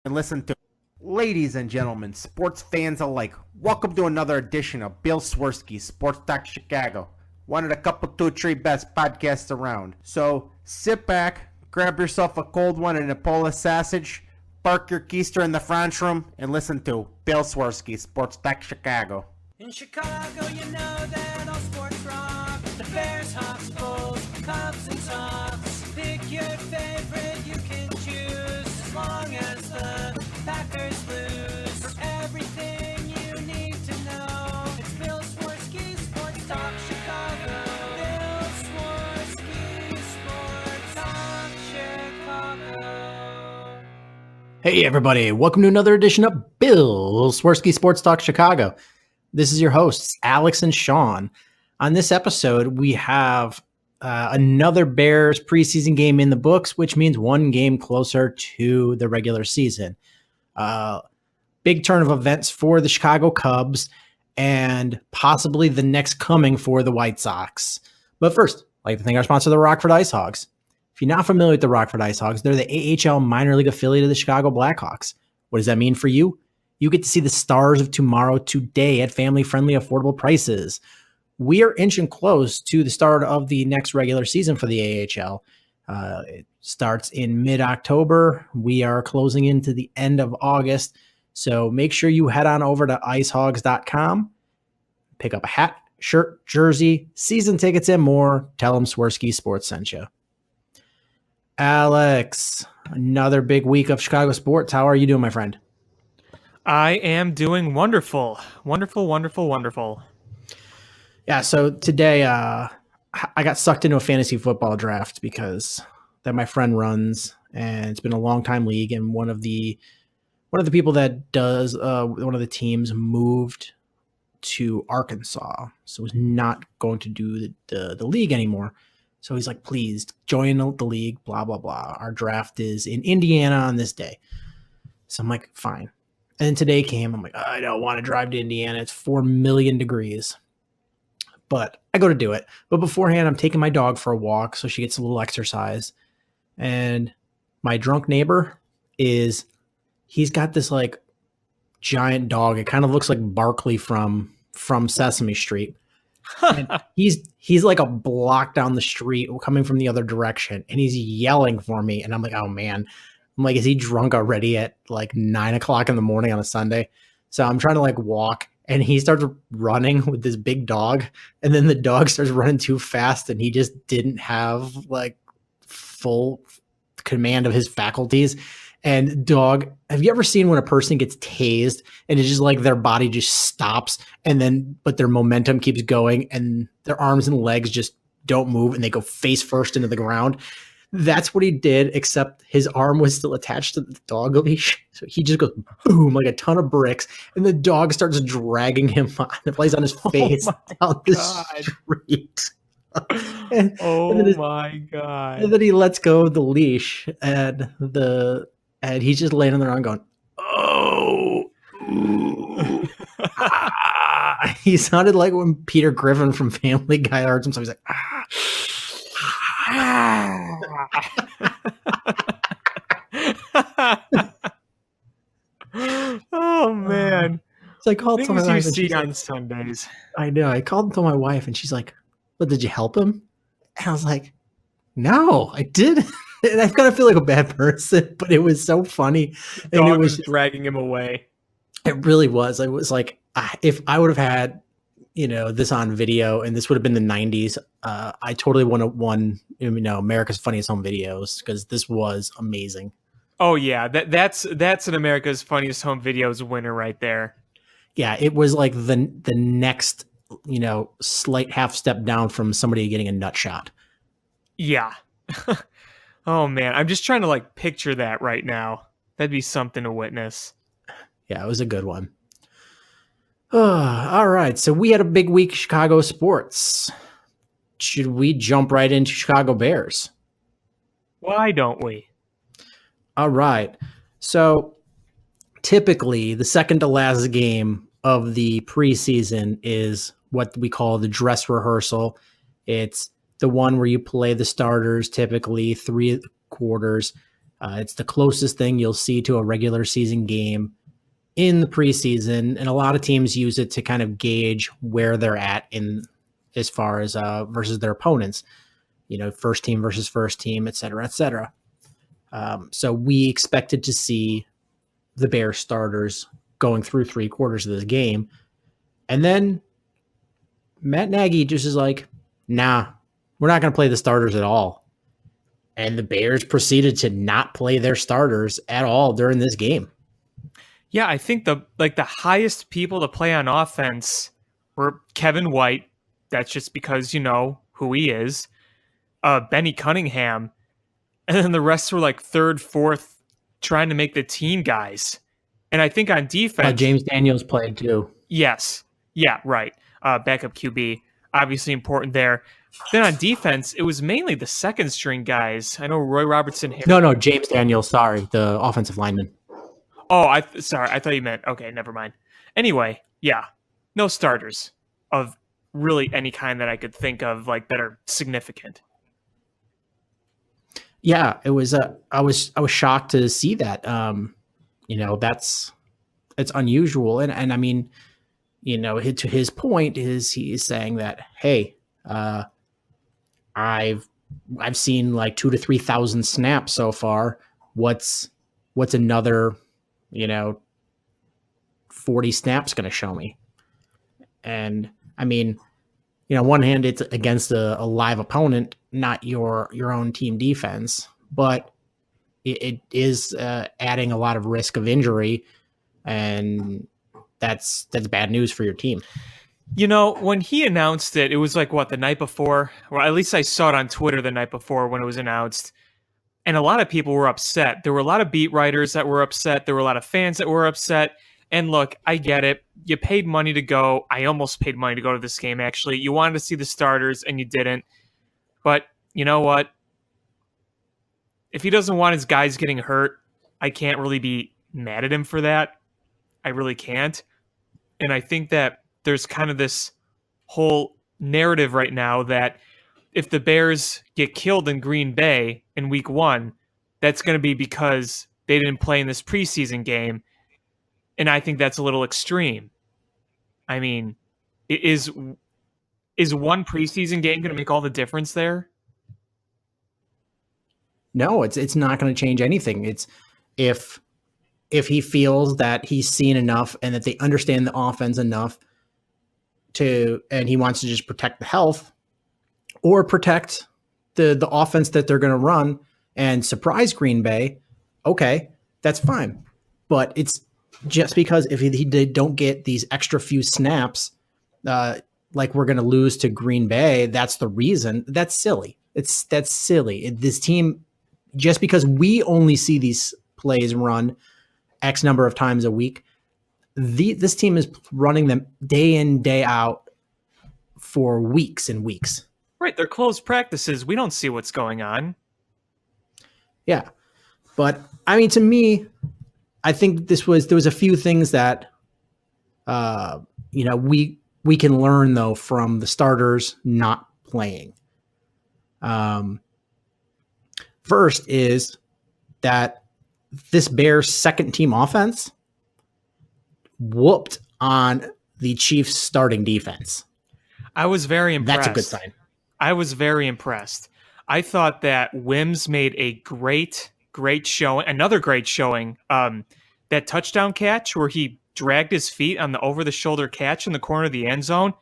and listen to. Ladies and gentlemen, sports fans alike, welcome to another edition of Bill Swirsky's Sports Talk Chicago, one of the couple, two, three best podcasts around. So sit back, grab yourself a cold one and a Polish sausage, park your keister in the French room, and listen to Bill Swirsky's Sports Talk Chicago. In Chicago, you know that all sports rock. The Bears, Hawks, Bulls, Cubs, and Sox. Pick your favorite, you can choose. As long as the Packers lose. For everything you need to know, it's Bill Swirsky, Sports Talk Chicago. Bill Swirsky, Sports Talk Chicago. Hey everybody, welcome to another edition of Bill Swirsky Sports Talk Chicago. This is your hosts, Alex and Sean. On this episode, we have another Bears preseason game in the books, which means one game closer to the regular season. Big turn of events for the Chicago Cubs and possibly the next coming for the White Sox. But first, I'd like to thank our sponsor, the Rockford Ice Hogs. If you're not familiar with the Rockford Ice Hogs, they're the AHL minor league affiliate of the Chicago Blackhawks. What does that mean for you? You get to see the stars of tomorrow today at family-friendly, affordable prices. We are inching close to the start of the next regular season for the AHL. It starts in mid-October. We are closing into the end of August. So make sure you head on over to icehogs.com, pick up a hat, shirt, jersey, season tickets, and more. Tell them Swirsky Sports sent you. Alex, another big week of Chicago sports. How are you doing, my friend? I am doing wonderful. Wonderful. Yeah, so today I got sucked into a fantasy football draft because that my friend runs, and it's been a long time league, and one of the people that does one of the teams moved to Arkansas, so was not going to do the league anymore. So he's like, please join the league, blah, blah, blah. Our draft is in Indiana on this day. So I'm like, fine. And then today came, I'm like, I don't want to drive to Indiana. It's 4 million degrees. But I go to do it. But beforehand, I'm taking my dog for a walk so she gets a little exercise. And my drunk neighbor he's got this like giant dog. It kind of looks like Barkley from Sesame Street. And he's like a block down the street coming from the other direction. And he's yelling for me. And I'm like, oh man. I'm like, is he drunk already at like 9 o'clock in the morning on a Sunday? So I'm trying to like walk, and he starts running with this big dog, and then the dog starts running too fast, and he just didn't have like full command of his faculties. And dog, have you ever seen when a person gets tased and it's just like their body just stops, but their momentum keeps going and their arms and legs just don't move and they go face first into the ground? That's what he did, except his arm was still attached to the dog leash. So he just goes boom, like a ton of bricks, and the dog starts dragging him on. It plays on his face down the street. and my God. And then he lets go of the leash, and he's just laying on the ground going, oh. He sounded like when Peter Griffin from Family Guy hurts himself. He's like, ah. Oh man! So I called things you see on Sundays. I know. I called to my wife, and she's like, "Well, did you help him?" And I was like, "No, I didn't." And I kind of feel like a bad person, but it was so funny. And it was dragging him away. It really was. I was like, if I would have had, this on video, and this would have been the 90s, I totally would have won, America's Funniest Home Videos, because this was amazing. Oh yeah, that's an America's Funniest Home Videos winner right there. Yeah, it was like the next, slight half step down from somebody getting a nut shot. Yeah. Oh man, I'm just trying to like picture that right now. That'd be something to witness. Yeah, it was a good one. All right, so we had a big week Chicago sports. Should we jump right into Chicago Bears? Why don't we? All right. So typically the second to last game of the preseason is what we call the dress rehearsal. It's the one where you play the starters, typically 3 quarters. It's the closest thing you'll see to a regular season game in the preseason, and a lot of teams use it to kind of gauge where they're at in as far as versus their opponents. First team versus first team, et cetera, et cetera. So we expected to see the Bears starters going through 3/4 of this game. And then Matt Nagy just is like, nah, we're not going to play the starters at all. And the Bears proceeded to not play their starters at all during this game. Yeah, I think the highest people to play on offense were Kevin White. That's just because you know who he is. Benny Cunningham. And then the rest were like third, fourth, trying to make the team guys. And I think on defense... James Daniels played too. Yes. Yeah, right. Backup QB. Obviously important there. Then on defense, it was mainly the second string guys. I know Roy Robertson... No, James Daniels, sorry. The offensive lineman. Oh, sorry. I thought you meant... Okay, never mind. Anyway, yeah. No starters of really any kind that I could think of that are significant. Yeah, it was. I was shocked to see that. It's unusual, and I mean, to his point is he is saying that, hey, I've seen like 2,000 to 3,000 snaps so far. What's another 40 snaps going to show me? And I mean, on one hand, it's against a live opponent, not your own team defense, but it is adding a lot of risk of injury, and that's bad news for your team. When he announced it, it was the night before? Well, at least I saw it on Twitter the night before when it was announced. And a lot of people were upset. There were a lot of beat writers that were upset. There were a lot of fans that were upset. And look, I get it. You paid money to go. I almost paid money to go to this game, actually. You wanted to see the starters, and you didn't. But you know what? If he doesn't want his guys getting hurt, I can't really be mad at him for that. I really can't. And I think that there's kind of this whole narrative right now that if the Bears get killed in Green Bay in week 1, that's going to be because they didn't play in this preseason game. And I think that's a little extreme. I mean, is one preseason game going to make all the difference there? No, it's not going to change anything. It's if he feels that he's seen enough and that they understand the offense enough and he wants to just protect the health or protect the offense that they're going to run and surprise Green Bay, okay, that's fine. But it's just because if they don't get these extra few snaps, like we're going to lose to Green Bay, that's the reason. That's silly. That's silly. This team, just because we only see these plays run X number of times a week, this team is running them day in, day out for weeks and weeks. Right. They're closed practices. We don't see what's going on. Yeah. But I mean, to me, I think there was a few things that, we can learn though from the starters not playing. First is that this Bears second team offense whooped on the Chiefs starting defense. I was very impressed. That's a good sign. I was very impressed. I thought that Wims made a great showing, another great showing. That touchdown catch where he dragged his feet on the over-the-shoulder catch in the corner of the end zone,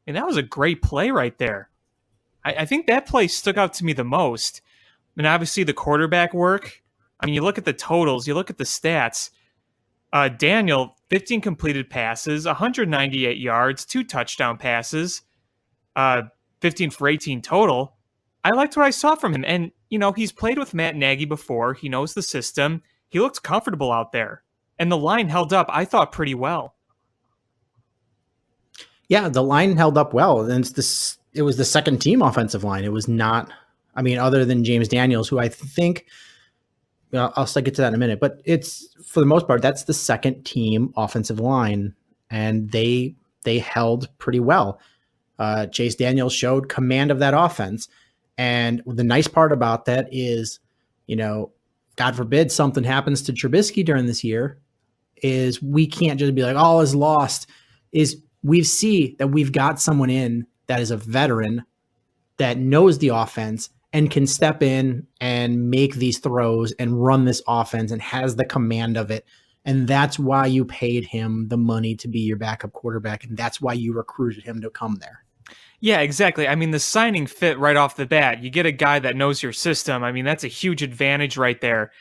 and that was a great play right there. I think that play stuck out to me the most. And obviously the quarterback work. I mean, you look at the totals, you look at the stats. Daniel, 15 completed passes, 198 yards, 2 touchdown passes, 15 for 18 total. I liked what I saw from him. And, he's played with Matt Nagy before. He knows the system. He looked comfortable out there. And the line held up, I thought, pretty well. Yeah, the line held up well. And it was the second team offensive line. It was not, other than James Daniels, who I think, I'll get to that in a minute, but it's, for the most part, that's the second team offensive line, and they held pretty well. Chase Daniels showed command of that offense. And the nice part about that is, God forbid something happens to Trubisky during this year, is we can't just be like, all is lost. Is we see that we've got someone in that is a veteran that knows the offense and can step in and make these throws and run this offense and has the command of it. And that's why you paid him the money to be your backup quarterback. And that's why you recruited him to come there. Yeah, exactly. I mean, the signing fit right off the bat. You get a guy that knows your system. I mean, that's a huge advantage right there.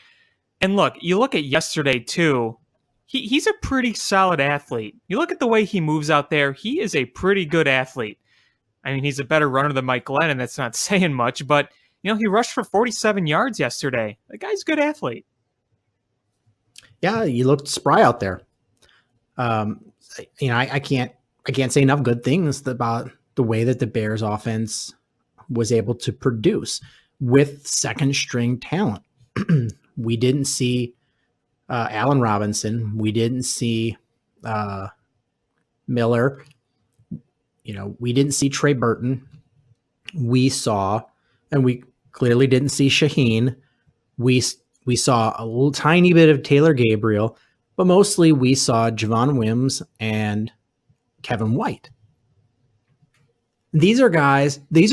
And look, you look at yesterday too. He's a pretty solid athlete. You look at the way he moves out there. He is a pretty good athlete. I mean, he's a better runner than Mike Glennon. That's not saying much, but he rushed for 47 yards yesterday. The guy's a good athlete. Yeah, you looked spry out there. I can't say enough good things about the way that the Bears offense was able to produce with second string talent. We didn't see Allen Robinson. We didn't see Miller. We didn't see Trey Burton. We saw, and we clearly didn't see Shaheen. We saw a little tiny bit of Taylor Gabriel, but mostly we saw Javon Wims and Kevin White. These are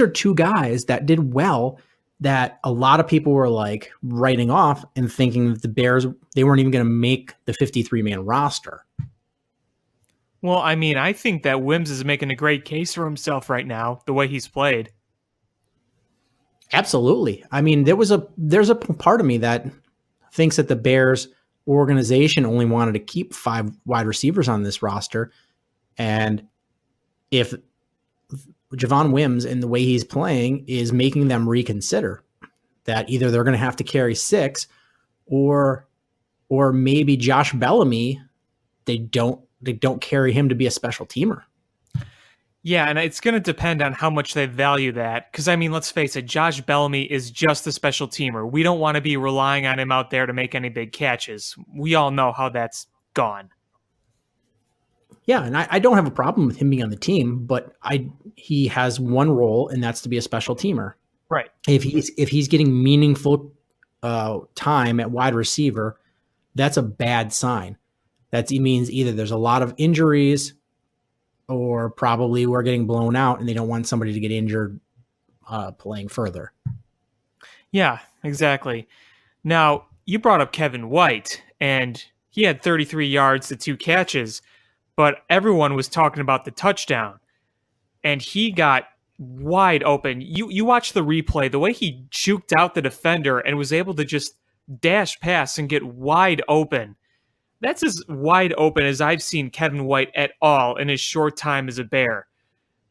two guys that did well that a lot of people were like writing off and thinking that the Bears, they weren't even going to make the 53-man roster. Well, I mean, I think that Wims is making a great case for himself right now, the way he's played. Absolutely. I mean, there's a part of me that thinks that the Bears organization only wanted to keep 5 wide receivers on this roster. And if Javon Wims and the way he's playing is making them reconsider that either they're going to have to carry 6 or maybe Josh Bellamy, they don't carry him to be a special teamer. Yeah, and it's going to depend on how much they value that. Because, I mean, let's face it, Josh Bellamy is just a special teamer. We don't want to be relying on him out there to make any big catches. We all know how that's gone. Yeah, and I don't have a problem with him being on the team, but he has one role, and that's to be a special teamer. Right. If he's getting meaningful time at wide receiver, that's a bad sign. That means either there's a lot of injuries or probably we're getting blown out and they don't want somebody to get injured playing further. Yeah, exactly. Now, you brought up Kevin White, and he had 33 yards to 2 catches, but everyone was talking about the touchdown, and he got wide open. You watch the replay, the way he juked out the defender and was able to just dash past and get wide open. That's as wide open as I've seen Kevin White at all in his short time as a Bear.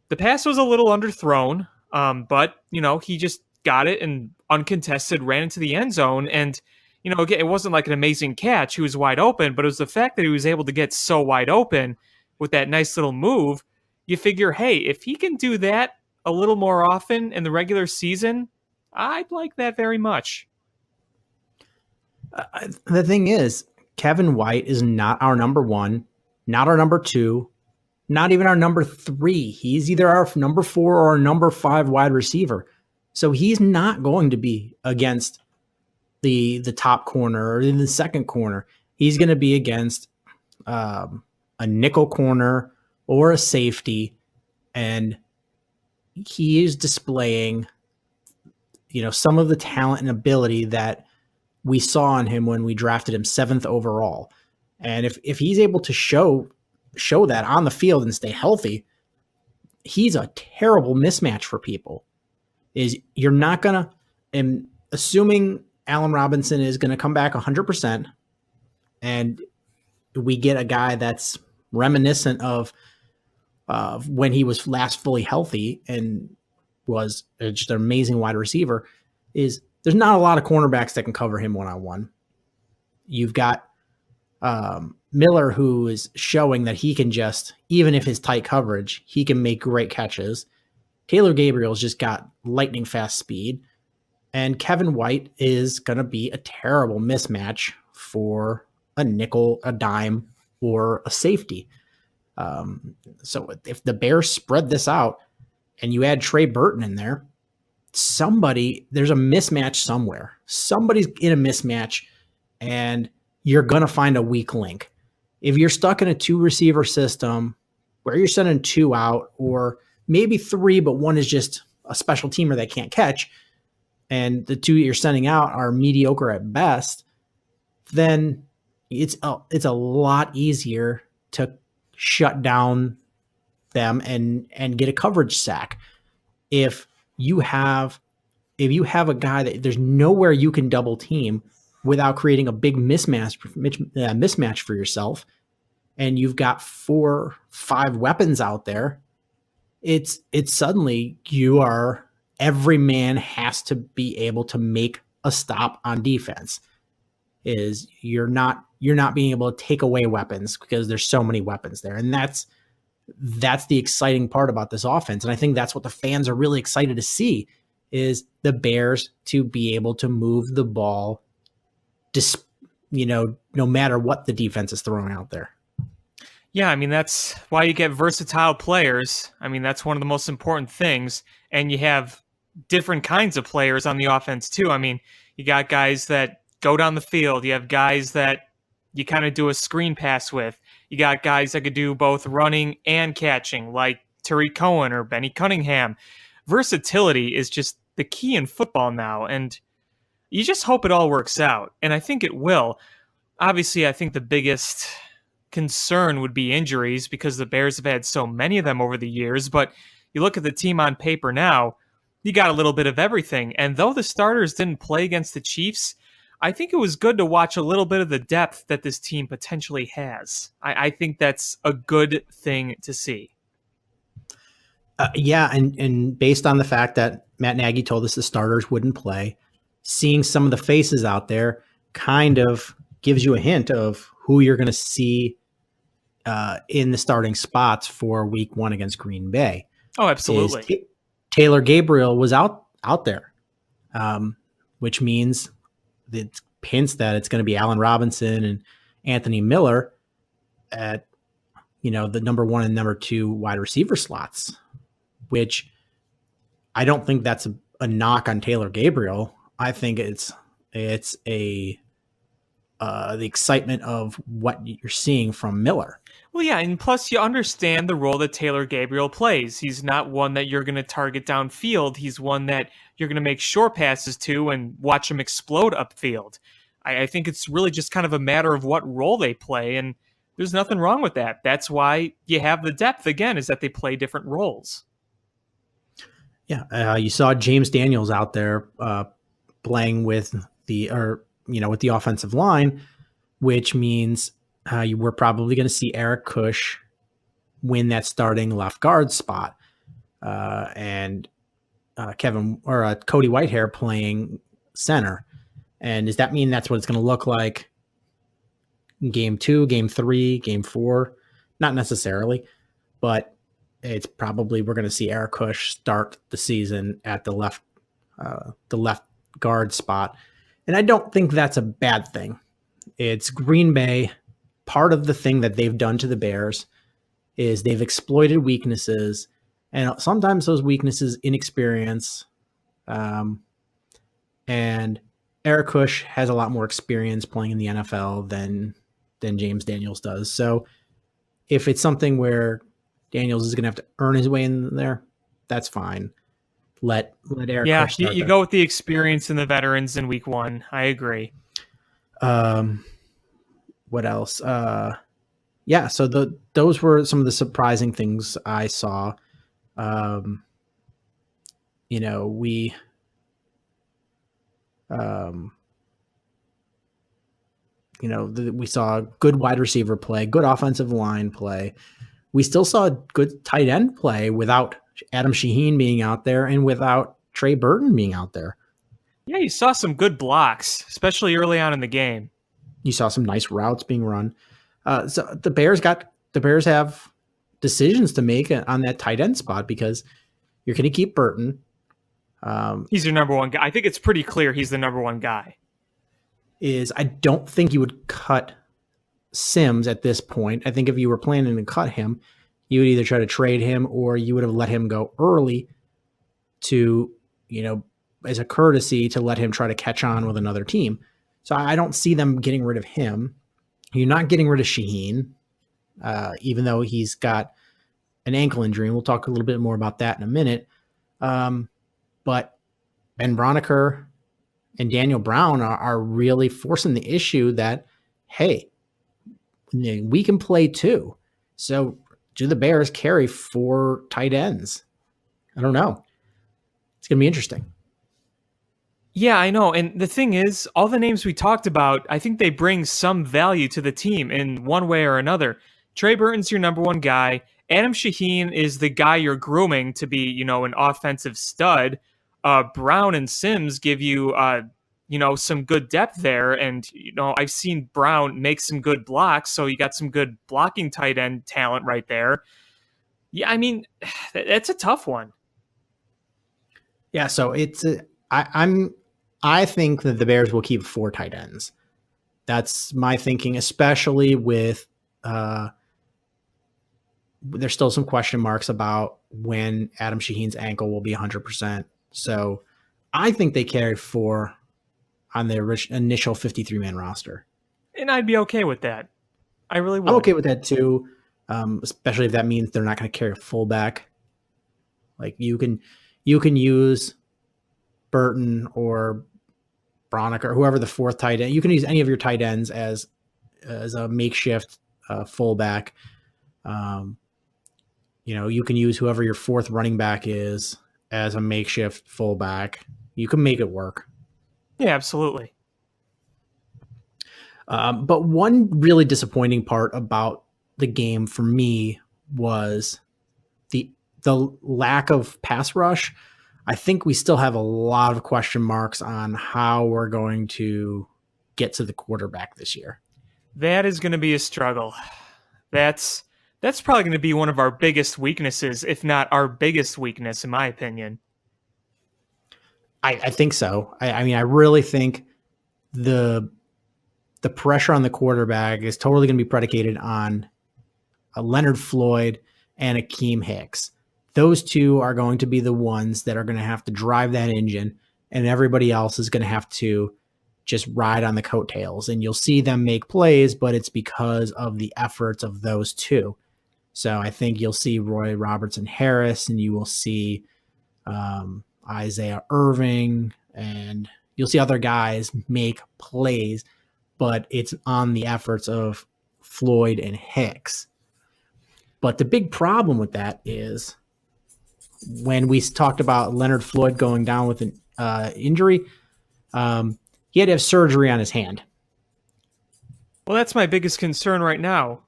The pass was a little underthrown, but, he just got it and uncontested ran into the end zone. And, again, it wasn't like an amazing catch. He was wide open, but it was the fact that he was able to get so wide open with that nice little move. You figure, hey, if he can do that a little more often in the regular season, I'd like that very much. The thing is, Kevin White is not our number 1, not our number 2, not even our number 3. He's either our number 4 or our number 5 wide receiver. So he's not going to be against the top corner or in the second corner. He's going to be against a nickel corner or a safety. And he is displaying, some of the talent and ability that we saw in him when we drafted him 7th overall. And if he's able to show that on the field and stay healthy, he's a terrible mismatch for people. You're not going to, and assuming Allen Robinson is going to come back 100% and we get a guy that's reminiscent of when he was last fully healthy and was just an amazing wide receiver, there's not a lot of cornerbacks that can cover him one-on-one. You've got Miller, who is showing that he can just, even if his tight coverage, he can make great catches. Taylor Gabriel's just got lightning fast speed. And Kevin White is going to be a terrible mismatch for a nickel, a dime, or a safety. So if the Bears spread this out and you add Trey Burton in there, there's a mismatch somewhere. Somebody's in a mismatch, and you're going to find a weak link. If you're stuck in a 2-receiver system where you're sending 2 out, or maybe 3, but one is just a special teamer that can't catch, and the 2 you're sending out are mediocre at best, then it's a lot easier to shut down them and get a coverage sack. If you have a guy that there's nowhere you can double team without creating a big mismatch for yourself, and you've got 4, 5 weapons out there, it's suddenly every man has to be able to make a stop on defense. You're not being able to take away weapons because there's so many weapons there. And that's the exciting part about this offense. And I think that's what the fans are really excited to see, is the Bears to be able to move the ball, no matter what the defense is throwing out there. Yeah, I mean, that's why you get versatile players. I mean, that's one of the most important things. And you have different kinds of players on the offense, too. I mean, you got guys that go down the field. You have guys that you kind of do a screen pass with. You got guys that could do both running and catching, like Tariq Cohen or Benny Cunningham. Versatility is just the key in football now, and you just hope it all works out. And I think it will. Obviously, I think the biggest concern would be injuries, because the Bears have had so many of them over the years. But you look at the team on paper now, you got a little bit of everything. And though the starters didn't play against the Chiefs, I think it was good to watch a little bit of the depth that this team potentially has. I think that's a good thing to see. Yeah, and based on the fact that Matt Nagy told us the starters wouldn't play, seeing some of the faces out there kind of gives you a hint of who you're going to see in the starting spots for Week 1 against Green Bay. Oh, absolutely. Taylor Gabriel was out there, which means it hints that it's going to be Allen Robinson and Anthony Miller at the number 1 and number 2 wide receiver slots, which I don't think that's a knock on Taylor Gabriel. I think it's the excitement of what you're seeing from Miller. Well, yeah, and plus you understand the role that Taylor Gabriel plays. He's not one that you're going to target downfield. He's one that you're going to make short passes to and watch him explode upfield. I think it's really just kind of a matter of what role they play, and there's nothing wrong with that. That's why you have the depth, again, is that they play different roles. Yeah, you saw James Daniels out there playing with the offensive line, which means we're probably going to see Eric Kush win that starting left guard spot, and Cody Whitehair playing center. And does that mean that's what it's going to look like in Game 2, Game 3, Game 4? Not necessarily, but it's probably we're going to see Eric Kush start the season at the left guard spot. And I don't think that's a bad thing. It's Green Bay. Part of the thing that they've done to the Bears is they've exploited weaknesses, and sometimes those weaknesses, inexperience. And Eric Kush has a lot more experience playing in the NFL than James Daniels does. So if it's something where Daniels is going to have to earn his way in there, that's fine. Let Eric Kush start you go with the experience and the veterans in Week 1. I agree. What else? Yeah, so those were some of the surprising things I saw. We saw good wide receiver play, good offensive line play. We still saw good tight end play without Adam Shaheen being out there and without Trey Burton being out there. Yeah, you saw some good blocks, especially early on in the game. You saw some nice routes being run. So the Bears have decisions to make on that tight end spot, because you're going to keep Burton. He's your number one guy. I think it's pretty clear he's the number one guy. I don't think you would cut Sims at this point. I think if you were planning to cut him, you would either try to trade him or you would have let him go early to as a courtesy to let him try to catch on with another team. So I don't see them getting rid of him. You're not getting rid of Shaheen, even though he's got an ankle injury. And we'll talk a little bit more about that in a minute. But Ben Broniker and Daniel Brown are really forcing the issue that, hey, we can play too. So do the Bears carry 4 tight ends? I don't know. It's going to be interesting. Yeah, I know. And the thing is, all the names we talked about, I think they bring some value to the team in one way or another. Trey Burton's your number one guy. Adam Shaheen is the guy you're grooming to be, an offensive stud. Brown and Sims give you, some good depth there. And, I've seen Brown make some good blocks. So you got some good blocking tight end talent right there. Yeah, I mean, that's a tough one. Yeah, so I think that the Bears will keep 4 tight ends. That's my thinking, especially with there's still some question marks about when Adam Shaheen's ankle will be 100%. So I think they carry 4 on their initial 53-man roster. And I'd be okay with that. I really would. I'm okay with that too, especially if that means they're not going to carry a fullback. Like you can use Burton or Broniker or whoever the 4th tight end. You can use any of your tight ends as a makeshift fullback. You can use whoever your 4th running back is as a makeshift fullback. You can make it work. Yeah, absolutely. But one really disappointing part about the game for me was the lack of pass rush. I think we still have a lot of question marks on how we're going to get to the quarterback this year. That is going to be a struggle. That's probably going to be one of our biggest weaknesses, if not our biggest weakness, in my opinion. I think so. I mean, I really think the pressure on the quarterback is totally going to be predicated on Leonard Floyd and Akeem Hicks. Those 2 are going to be the ones that are going to have to drive that engine, and everybody else is going to have to just ride on the coattails. And you'll see them make plays, but it's because of the efforts of those 2. So I think you'll see Roy Robertson Harris, and you will see Isaiah Irving, and you'll see other guys make plays, but it's on the efforts of Floyd and Hicks. But the big problem with that is when we talked about Leonard Floyd going down with an injury, he had to have surgery on his hand. Well, that's my biggest concern right now.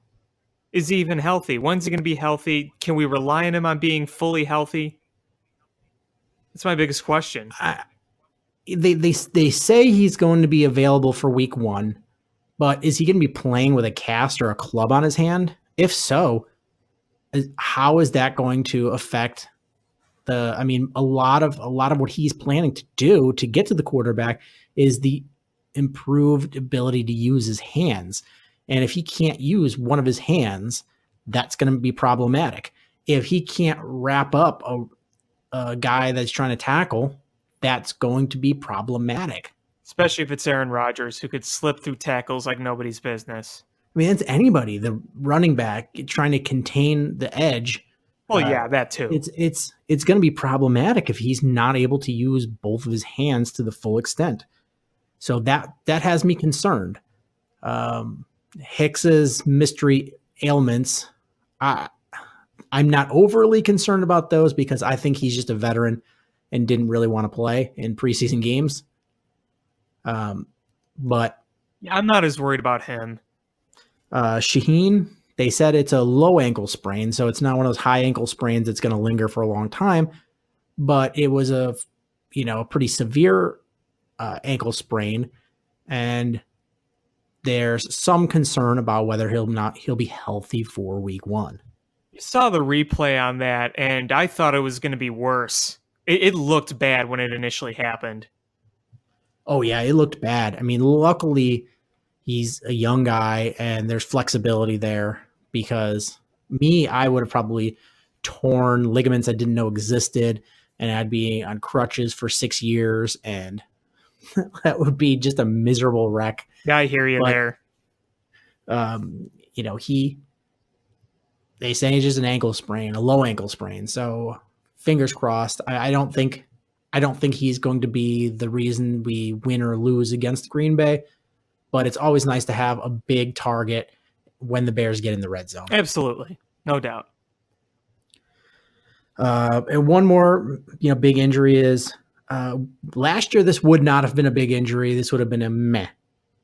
Is he even healthy? When's he going to be healthy? Can we rely on him on being fully healthy? That's my biggest question. They say he's going to be available for week 1, but is he going to be playing with a cast or a club on his hand? If so, how is that going to affect a lot of what he's planning to do to get to the quarterback is the improved ability to use his hands. And if he can't use one of his hands, that's going to be problematic. If he can't wrap up a guy that's trying to tackle, that's going to be problematic. Especially if it's Aaron Rodgers, who could slip through tackles like nobody's business. I mean, it's anybody, the running back trying to contain the edge. Well, yeah, that too. It's going to be problematic if he's not able to use both of his hands to the full extent. So that has me concerned. Hicks's mystery ailments, I'm not overly concerned about those because I think he's just a veteran and didn't really want to play in preseason games. But yeah, I'm not as worried about him. Shaheen, they said it's a low ankle sprain, so it's not one of those high ankle sprains that's going to linger for a long time. But it was a pretty severe ankle sprain, and there's some concern about whether he'll be healthy for week 1. You saw the replay on that, and I thought it was going to be worse. It looked bad when it initially happened. Oh yeah, it looked bad. I mean, luckily he's a young guy and there's flexibility there, because I would have probably torn ligaments I didn't know existed. and I'd be on crutches for 6 years, and that would be just a miserable wreck. Yeah, I hear you But, there. You know, they say it's just an ankle sprain, a low ankle sprain. So fingers crossed. I don't think he's going to be the reason we win or lose against Green Bay, but it's always nice to have a big target when the Bears get in the red zone. Absolutely. No doubt. And one more, big injury is last year. This would not have been a big injury. This would have been a meh.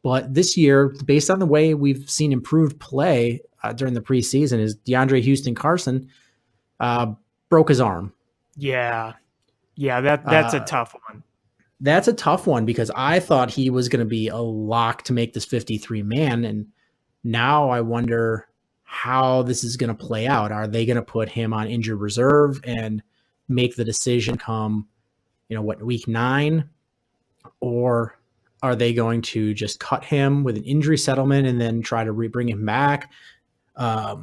But this year, based on the way we've seen improved play during the preseason, is DeAndre Houston Carson broke his arm. Yeah. That's a tough one. That's a tough one because I thought he was going to be a lock to make this 53-man, and now I wonder how this is going to play out. Are they going to put him on injured reserve and make the decision come, week 9, or are they going to just cut him with an injury settlement and then try to bring him back? I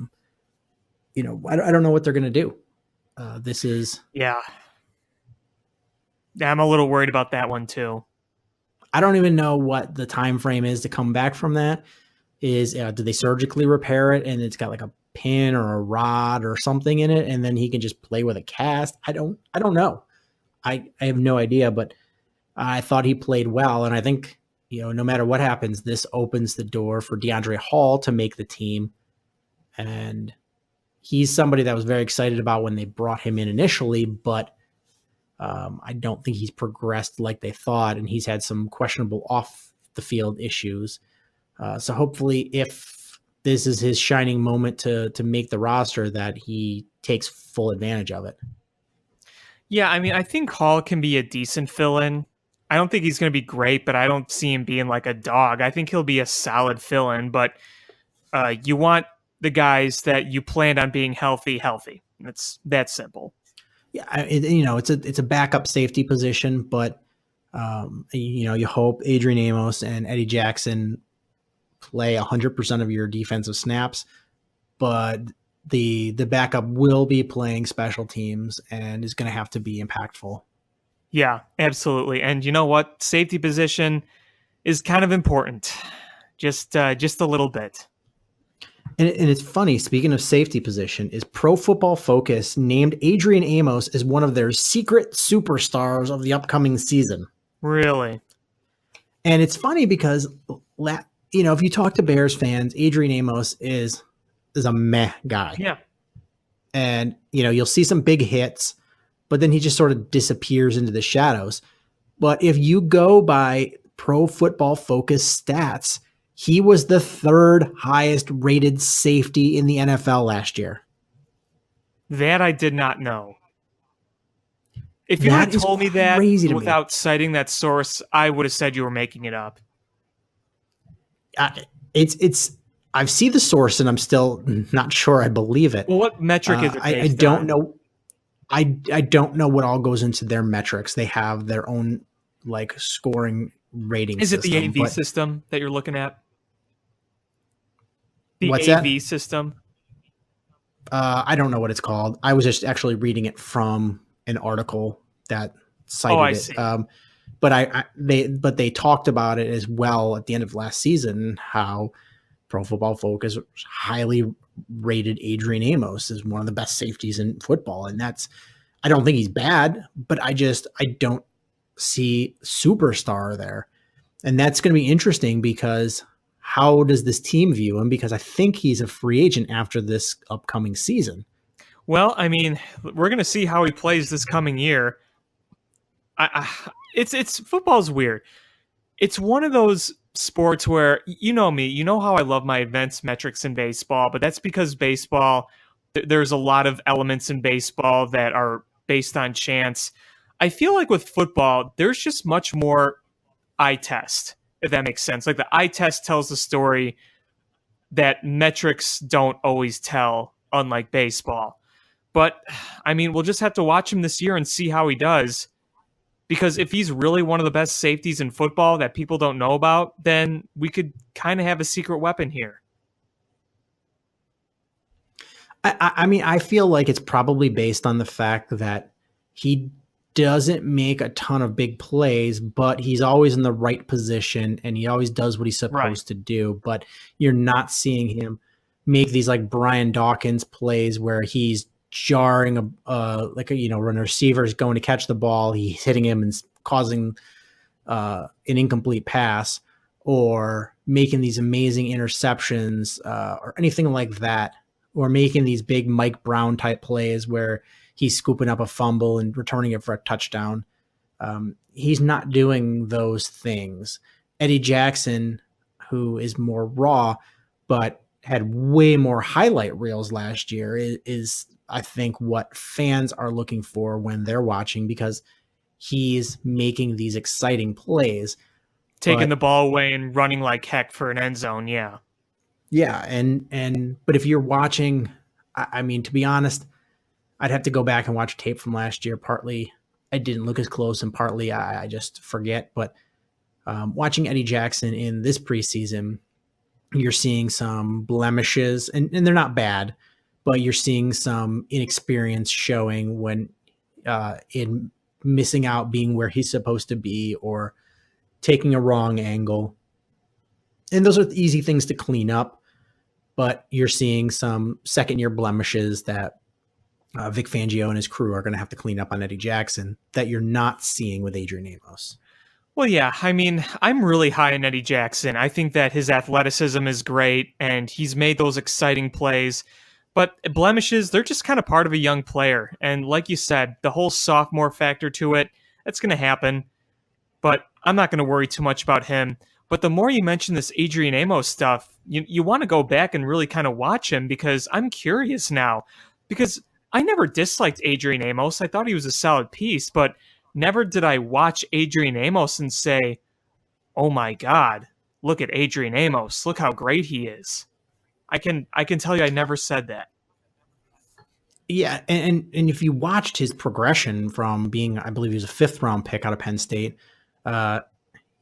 don't know what they're going to do. Yeah, I'm a little worried about that one too. I don't even know what the time frame is to come back from that. Do they surgically repair it and it's got like a pin or a rod or something in it, and then he can just play with a cast? I don't know. I have no idea, but I thought he played well, and I think no matter what happens, this opens the door for DeAndre Hall to make the team, and he's somebody that I was very excited about when they brought him in initially, but I don't think he's progressed like they thought, and he's had some questionable off the field issues. So hopefully, if this is his shining moment to make the roster, that he takes full advantage of it. Yeah, I mean, I think Hall can be a decent fill-in. I don't think he's going to be great, but I don't see him being like a dog. I think he'll be a solid fill-in, but you want the guys that you planned on being healthy. It's that simple. Yeah, it's a backup safety position, but you hope Adrian Amos and Eddie Jackson play 100% of your defensive snaps, but the backup will be playing special teams and is going to have to be impactful. Yeah, absolutely. And you know what? Safety position is kind of important, just a little bit. And it's funny, speaking of safety position, is Pro Football Focus named Adrian Amos as one of their secret superstars of the upcoming season. Really? And it's funny because, if you talk to Bears fans, Adrian Amos is a meh guy. Yeah. And, you'll see some big hits, but then he just sort of disappears into the shadows. But if you go by Pro Football Focus stats, he was the 3rd highest rated safety in the NFL last year. That I did not know. If you had told me that without citing that source, I would have said you were making it up. I've seen the source and I'm still not sure I believe it. Well, what metric is it I based don't on? know. I don't know what all goes into their metrics. They have their own scoring rating Is it system. the AV system that you're looking at? The What's AV that? system? I don't know what it's called. I was just actually reading it from an article that cited I it. see. But they talked about it as well at the end of last season, how Pro Football Focus highly rated Adrian Amos as one of the best safeties in football. And I don't think he's bad, but I don't see superstar there. And that's going to be interesting because how does this team view him? Because I think he's a free agent after this upcoming season. Well, I mean, we're going to see how he plays this coming year. It's football's weird. It's one of those sports where, you know me, you know how I love my advanced metrics in baseball, but that's because baseball, there's a lot of elements in baseball that are based on chance. I feel like with football, there's just much more eye test, if that makes sense. Like the eye test tells the story that metrics don't always tell, unlike baseball. But, I mean, we'll just have to watch him this year and see how he does. Because if he's really one of the best safeties in football that people don't know about, then we could kind of have a secret weapon here. I mean, I feel like it's probably based on the fact that he doesn't make a ton of big plays, but he's always in the right position and he always does what he's supposed to do. But you're not seeing him make these like Brian Dawkins plays where he's jarring when a receiver is going to catch the ball, he's hitting him and causing an incomplete pass, or making these amazing interceptions or anything like that, or making these big Mike Brown type plays where he's scooping up a fumble and returning it for a touchdown. He's not doing those things. Eddie Jackson, who is more raw, but had way more highlight reels last year, is I think what fans are looking for when they're watching, because he's making these exciting plays. Taking the ball away and running like heck for an end zone. Yeah. Yeah. But if you're watching, I mean, to be honest, I'd have to go back and watch tape from last year. Partly I didn't look as close and partly I just forget. But watching Eddie Jackson in this preseason, you're seeing some blemishes, and they're not bad, but you're seeing some inexperience showing when in missing out being where he's supposed to be or taking a wrong angle. And those are easy things to clean up, but you're seeing some second-year blemishes that Vic Fangio and his crew are going to have to clean up on Eddie Jackson that you're not seeing with Adrian Amos. Well, yeah, I mean, I'm really high on Eddie Jackson. I think that his athleticism is great, and he's made those exciting plays. But blemishes, they're just kind of part of a young player. And like you said, the whole sophomore factor to it, that's going to happen. But I'm not going to worry too much about him. But the more you mention this Adrian Amos stuff, you want to go back and really kind of watch him, because I'm curious now. Because I never disliked Adrian Amos. I thought he was a solid piece, but never did I watch Adrian Amos and say, oh my God, look at Adrian Amos. Look how great he is. I can tell you I never said that. Yeah, and if you watched his progression from being, I believe he was a 5th round pick out of Penn State,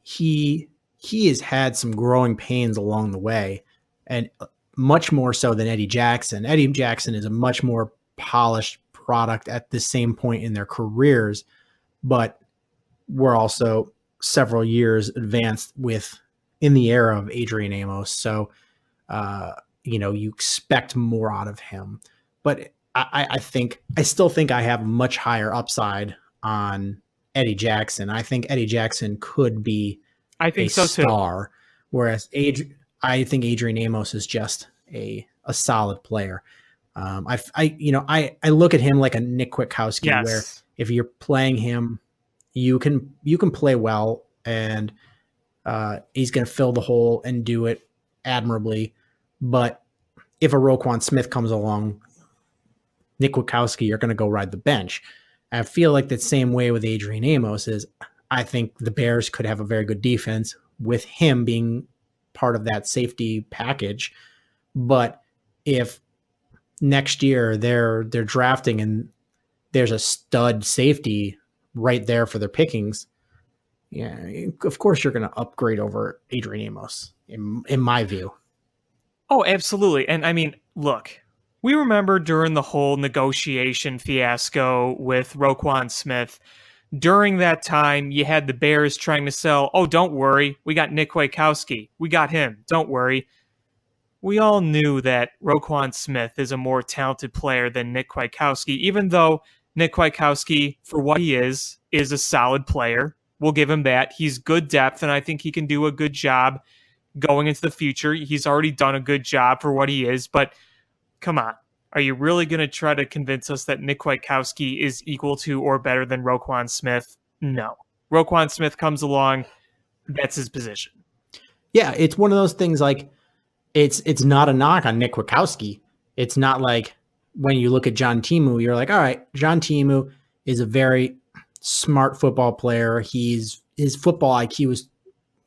he has had some growing pains along the way, and much more so than Eddie Jackson. Eddie Jackson is a much more polished product at the same point in their careers, but we're also several years advanced in the era of Adrian Amos. So, you expect more out of him, but I still think I have much higher upside on Eddie Jackson. I think Eddie Jackson could be a star, whereas I think Adrian Amos is just a solid player. I look at him like a Nick Kwiatkowski, yes, where if you're playing him, you can play well, and he's going to fill the hole and do it admirably. But if a Roquan Smith comes along, Nick Kwiatkowski, you're going to go ride the bench. I feel like the same way with Adrian Amos is I think the Bears could have a very good defense with him being part of that safety package. But if next year they're drafting and there's a stud safety right there for their pickings, yeah, of course you're going to upgrade over Adrian Amos, in my view. Oh, absolutely. And I mean, look, we remember during the whole negotiation fiasco with Roquan Smith, during that time, you had the Bears trying to sell, oh, don't worry, we got Nick Kwiatkowski. We got him. Don't worry. We all knew that Roquan Smith is a more talented player than Nick Kwiatkowski, even though Nick Kwiatkowski, for what he is a solid player. We'll give him that. He's good depth, and I think he can do a good job going into the future. He's already done a good job for what he is, but come on. Are you really going to try to convince us that Nick Kwiatkowski is equal to or better than Roquan Smith? No. Roquan Smith comes along, that's his position. Yeah, it's one of those things like it's not a knock on Nick Kwiatkowski. It's not like when you look at John Timu, you're like, all right, John Timu is a very smart football player. His football IQ is,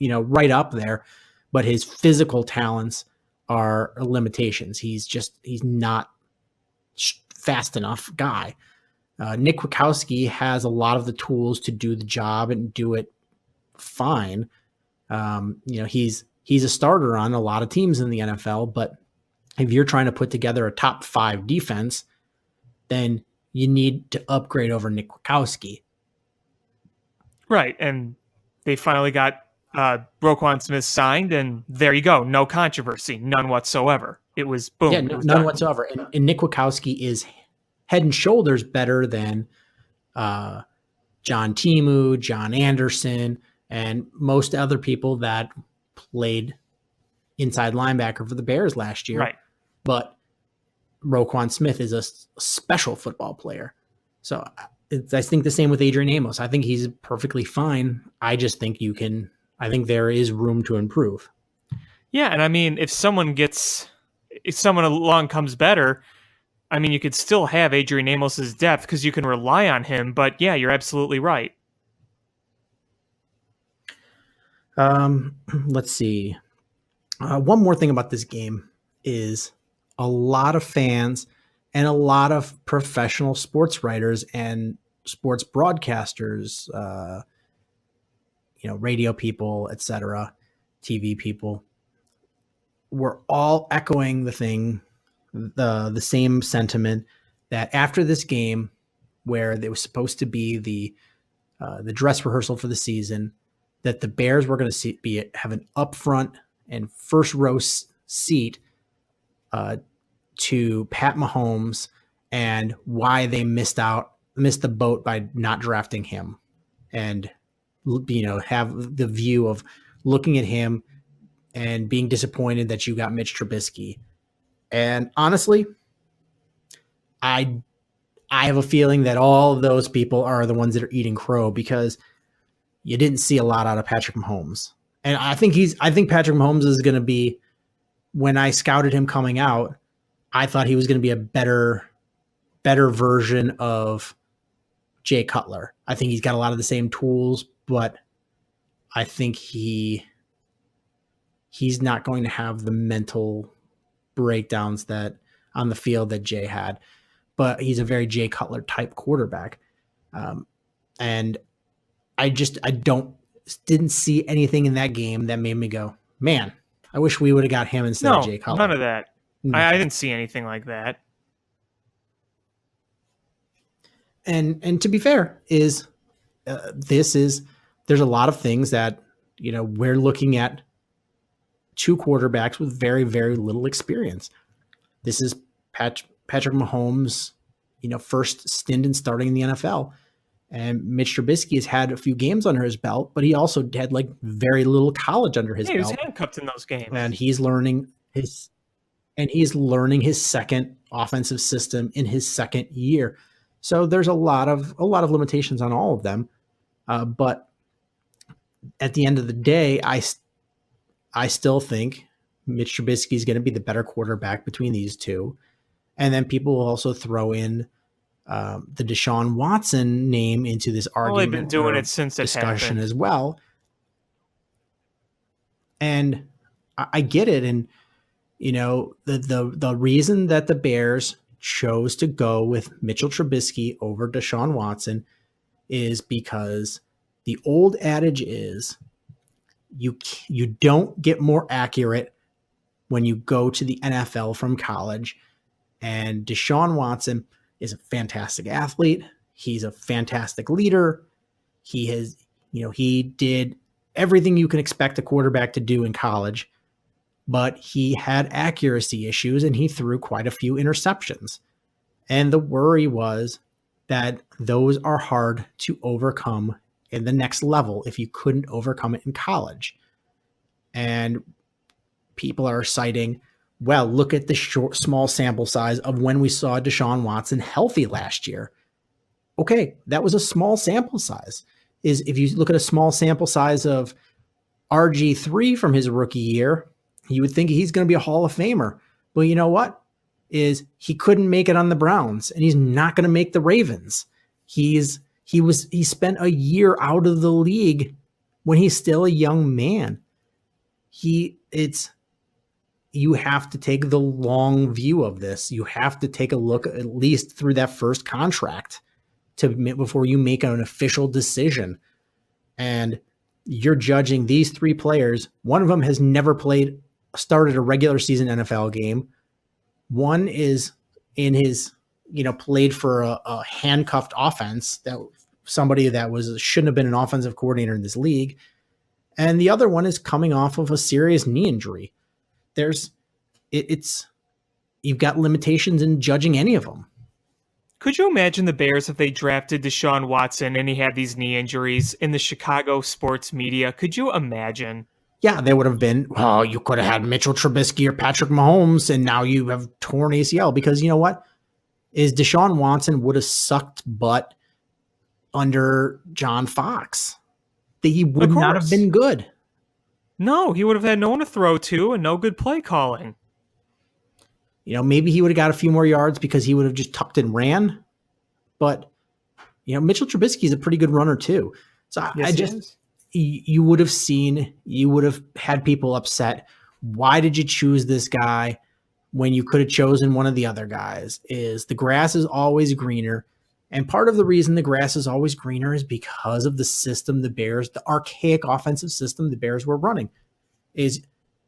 right up there, but his physical talents are limitations. He's not fast enough guy. Nick Kwiatkowski has a lot of the tools to do the job and do it fine. He's a starter on a lot of teams in the NFL, but if you're trying to put together a top 5 defense, then you need to upgrade over Nick Kwiatkowski. Right. And they finally got Roquan Smith signed, and there you go. No controversy, none whatsoever. It was boom. Yeah, it was none done. whatsoever. And Nick Wachowski is head and shoulders better than John Timu, John Anderson, and most other people that played inside linebacker for the Bears last year. Right. But Roquan Smith is a special football player. So I think the same with Adrian Amos. I think he's perfectly fine. I just think I think there is room to improve. Yeah, and I mean, if someone along comes better, I mean, you could still have Adrian Amos's depth because you can rely on him. But yeah, you're absolutely right. Let's see. One more thing about this game is a lot of fans and a lot of professional sports writers and sports broadcasters, radio people, etc., TV people, were all echoing the same sentiment that after this game, where there was supposed to be the dress rehearsal for the season, that the Bears were going to have an upfront and first row seat to Pat Mahomes and why they missed the boat by not drafting him, and have the view of looking at him and being disappointed that you got Mitch Trubisky. And honestly, I have a feeling that all of those people are the ones that are eating crow, because you didn't see a lot out of Patrick Mahomes. And I think Patrick Mahomes is going to be, when I scouted him coming out, I thought he was going to be a better version of Jay Cutler. I think he's got a lot of the same tools, but I think he's not going to have the mental breakdowns that on the field that Jay had, but he's a very Jay Cutler type quarterback. And I didn't see anything in that game that made me go, man, I wish we would have got him instead of Jay Cutler. None of that. I didn't see anything like that. And to be fair, there's a lot of things that, we're looking at two quarterbacks with very, very little experience. This is Patrick Mahomes, first stint in starting in the NFL. And Mitch Trubisky has had a few games under his belt, but he also had very little college under his belt. He was handcuffed in those games. And he's learning his second offensive system in his second year. So there's a lot of limitations on all of them. But at the end of the day, I still think Mitch Trubisky is going to be the better quarterback between these two. And then people will also throw in the Deshaun Watson name into this argument. Well, they've been doing it since it discussion happened as well. And I get it. And, the reason that the Bears chose to go with Mitchell Trubisky over Deshaun Watson is because the old adage is you don't get more accurate when you go to the NFL from college. And Deshaun Watson is a fantastic athlete. He's a fantastic leader. He did everything you can expect a quarterback to do in college, but he had accuracy issues and he threw quite a few interceptions. And the worry was that those are hard to overcome in the next level if you couldn't overcome it in college. And people are citing, well, look at the small sample size of when we saw Deshaun Watson healthy last year. Okay, that was a small sample size. If you look at a small sample size of RG3 from his rookie year, you would think he's going to be a Hall of Famer. Well, you know what? He couldn't make it on the Browns, and he's not going to make the Ravens. He spent a year out of the league when he's still a young man. You have to take the long view of this. You have to take a look at least through that first contract before you make an official decision. And you're judging these three players. One of them has never started a regular season NFL game. One is played for a handcuffed offense that somebody that shouldn't have been an offensive coordinator in this league. And the other one is coming off of a serious knee injury. You've got limitations in judging any of them. Could you imagine the Bears if they drafted Deshaun Watson and he had these knee injuries in the Chicago sports media? Could you imagine? Yeah, they would have been, well, you could have had Mitchell Trubisky or Patrick Mahomes, and now you have torn ACL. Because you know what? Is Deshaun Watson would have sucked butt under John Fox. He would not have been good. No, he would have had no one to throw to and no good play calling. Maybe he would have got a few more yards because he would have just tucked and ran. But, Mitchell Trubisky is a pretty good runner too. So Yes, you would have had people upset. Why did you choose this guy when you could have chosen one of the other guys? Is the grass is always greener. And part of the reason the grass is always greener is because of the system the archaic offensive system the Bears were running. Is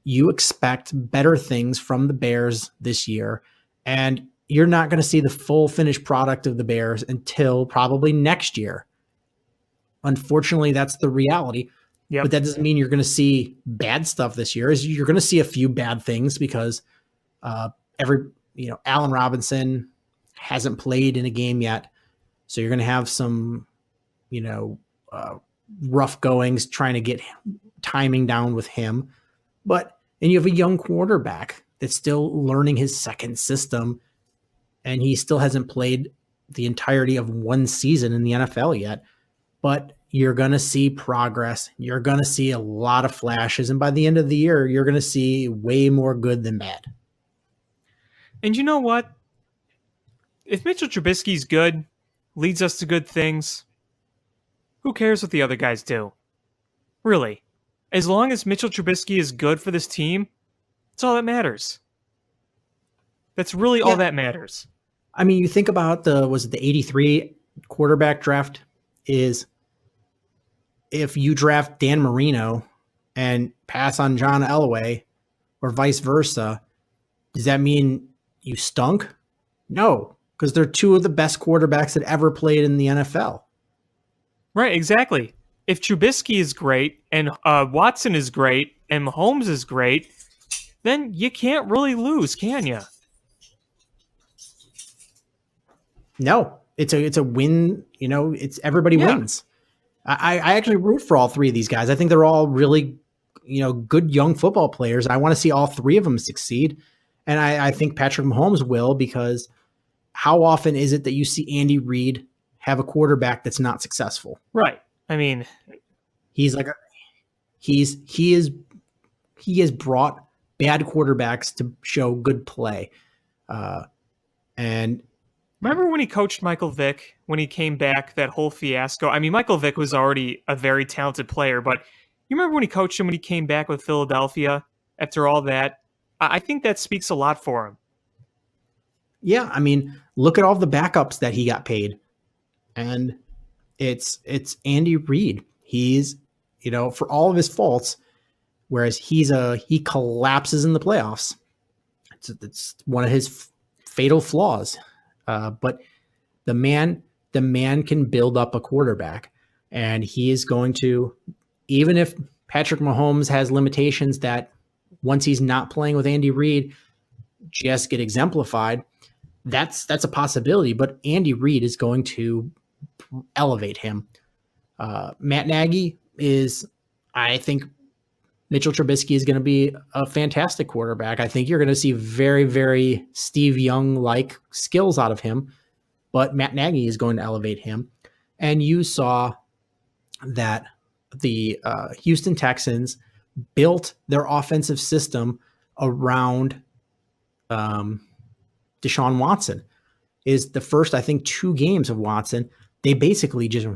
you expect better things from the Bears this year, and you're not going to see the full finished product of the Bears until probably next year. Unfortunately, that's the reality. Yep. But that doesn't mean you're going to see bad stuff this year. You're going to see a few bad things because Allen Robinson hasn't played in a game yet. So you're going to have some, rough goings trying to get timing down with him. And you have a young quarterback that's still learning his second system, and he still hasn't played the entirety of one season in the NFL yet. But you're going to see progress. You're going to see a lot of flashes. And by the end of the year, you're going to see way more good than bad. And you know what? If Mitchell Trubisky's good, leads us to good things, who cares what the other guys do? Really. As long as Mitchell Trubisky is good for this team, that's all that matters. That's really all that matters. I mean, you think about the 83 quarterback draft is if you draft Dan Marino and pass on John Elway or vice versa, does that mean you stunk? No, because they're two of the best quarterbacks that ever played in the NFL. Right, exactly. If Trubisky is great and Watson is great and Mahomes is great, then you can't really lose, can you? No, it's a win. It's everybody wins. I actually root for all three of these guys. I think they're all really, good young football players. I want to see all three of them succeed. And I think Patrick Mahomes will, because how often is it that you see Andy Reid have a quarterback that's not successful? Right. I mean, he has brought bad quarterbacks to show good play. And remember when he coached Michael Vick, when he came back, that whole fiasco? I mean, Michael Vick was already a very talented player, but you remember when he coached him when he came back with Philadelphia after all that? I think that speaks a lot for him. Yeah, I mean, look at all the backups that he got paid. And it's Andy Reid. He's, for all of his faults, whereas he collapses in the playoffs. It's one of his fatal flaws. But the man can build up a quarterback, and he is going to, even if Patrick Mahomes has limitations that once he's not playing with Andy Reid just get exemplified, that's a possibility. But Andy Reid is going to elevate him. Matt Nagy I think Mitchell Trubisky is going to be a fantastic quarterback. I think you're going to see very, very Steve Young-like skills out of him, but Matt Nagy is going to elevate him. And you saw that the Houston Texans built their offensive system around Deshaun Watson. Is the first, I think, 2 games of Watson, they basically just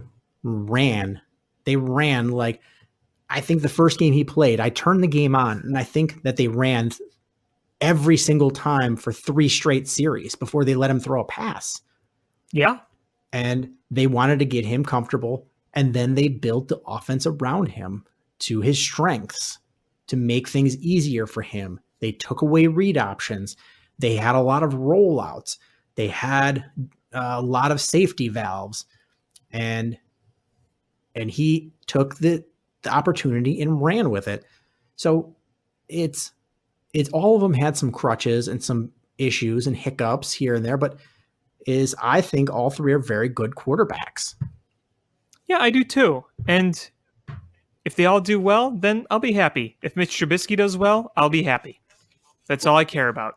ran. They ran like, I think the first game he played, I turned the game on, and I think that they ran every single time for 3 straight series before they let him throw a pass. Yeah. And they wanted to get him comfortable, and then they built the offense around him to his strengths to make things easier for him. They took away read options. They had a lot of rollouts. They had a lot of safety valves. And and he took the opportunity and ran with it. So it's all of them had some crutches and some issues and hiccups here and there, but I think all three are very good quarterbacks. Yeah, I do too. And if they all do well, then I'll be happy. If Mitch Trubisky does well, I'll be happy. That's all I care about.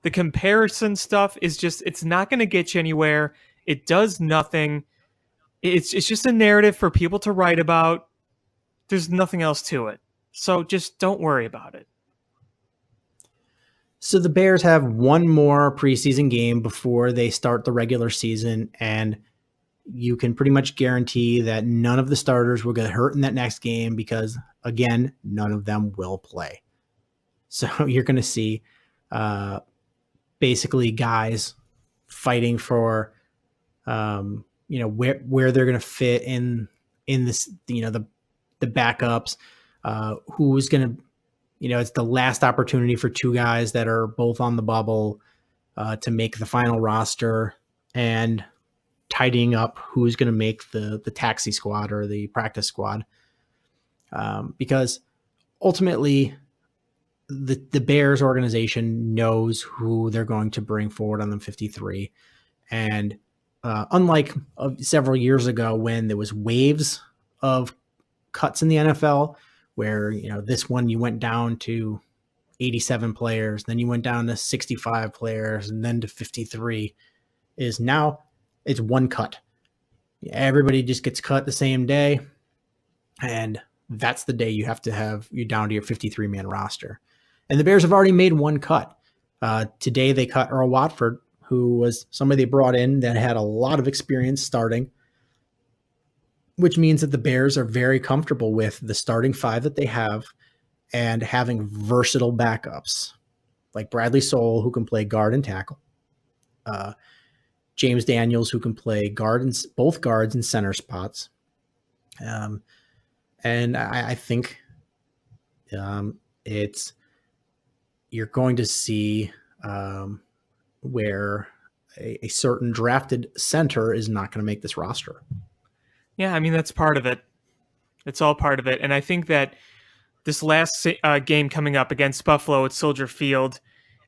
The comparison stuff is just, it's not going to get you anywhere. It does nothing. It's just a narrative for people to write about. There's nothing else to it. So just don't worry about it. So the Bears have one more preseason game before they start the regular season, and you can pretty much guarantee that none of the starters will get hurt in that next game because, again, none of them will play. So you're going to see basically guys fighting for, where they're going to fit in this, the backups, who's going to, it's the last opportunity for two guys that are both on the bubble to make the final roster, and tidying up who's going to make the taxi squad or the practice squad. Because ultimately the Bears organization knows who they're going to bring forward on the 53. And unlike several years ago when there was waves of cuts in the NFL, where, this one you went down to 87 players, then you went down to 65 players, and then to 53, is now it's one cut. Everybody just gets cut the same day, and that's the day you have to have you down to your 53-man roster. And the Bears have already made one cut. Today they cut Earl Watford, who was somebody they brought in that had a lot of experience starting, which means that the Bears are very comfortable with the starting five that they have and having versatile backups like Bradley Soul, who can play guard and tackle, James Daniels, who can play both guards and center spots. And I think you're going to see where a certain drafted center is not going to make this roster. Yeah, I mean, that's part of it. It's all part of it. And I think that this last game coming up against Buffalo at Soldier Field,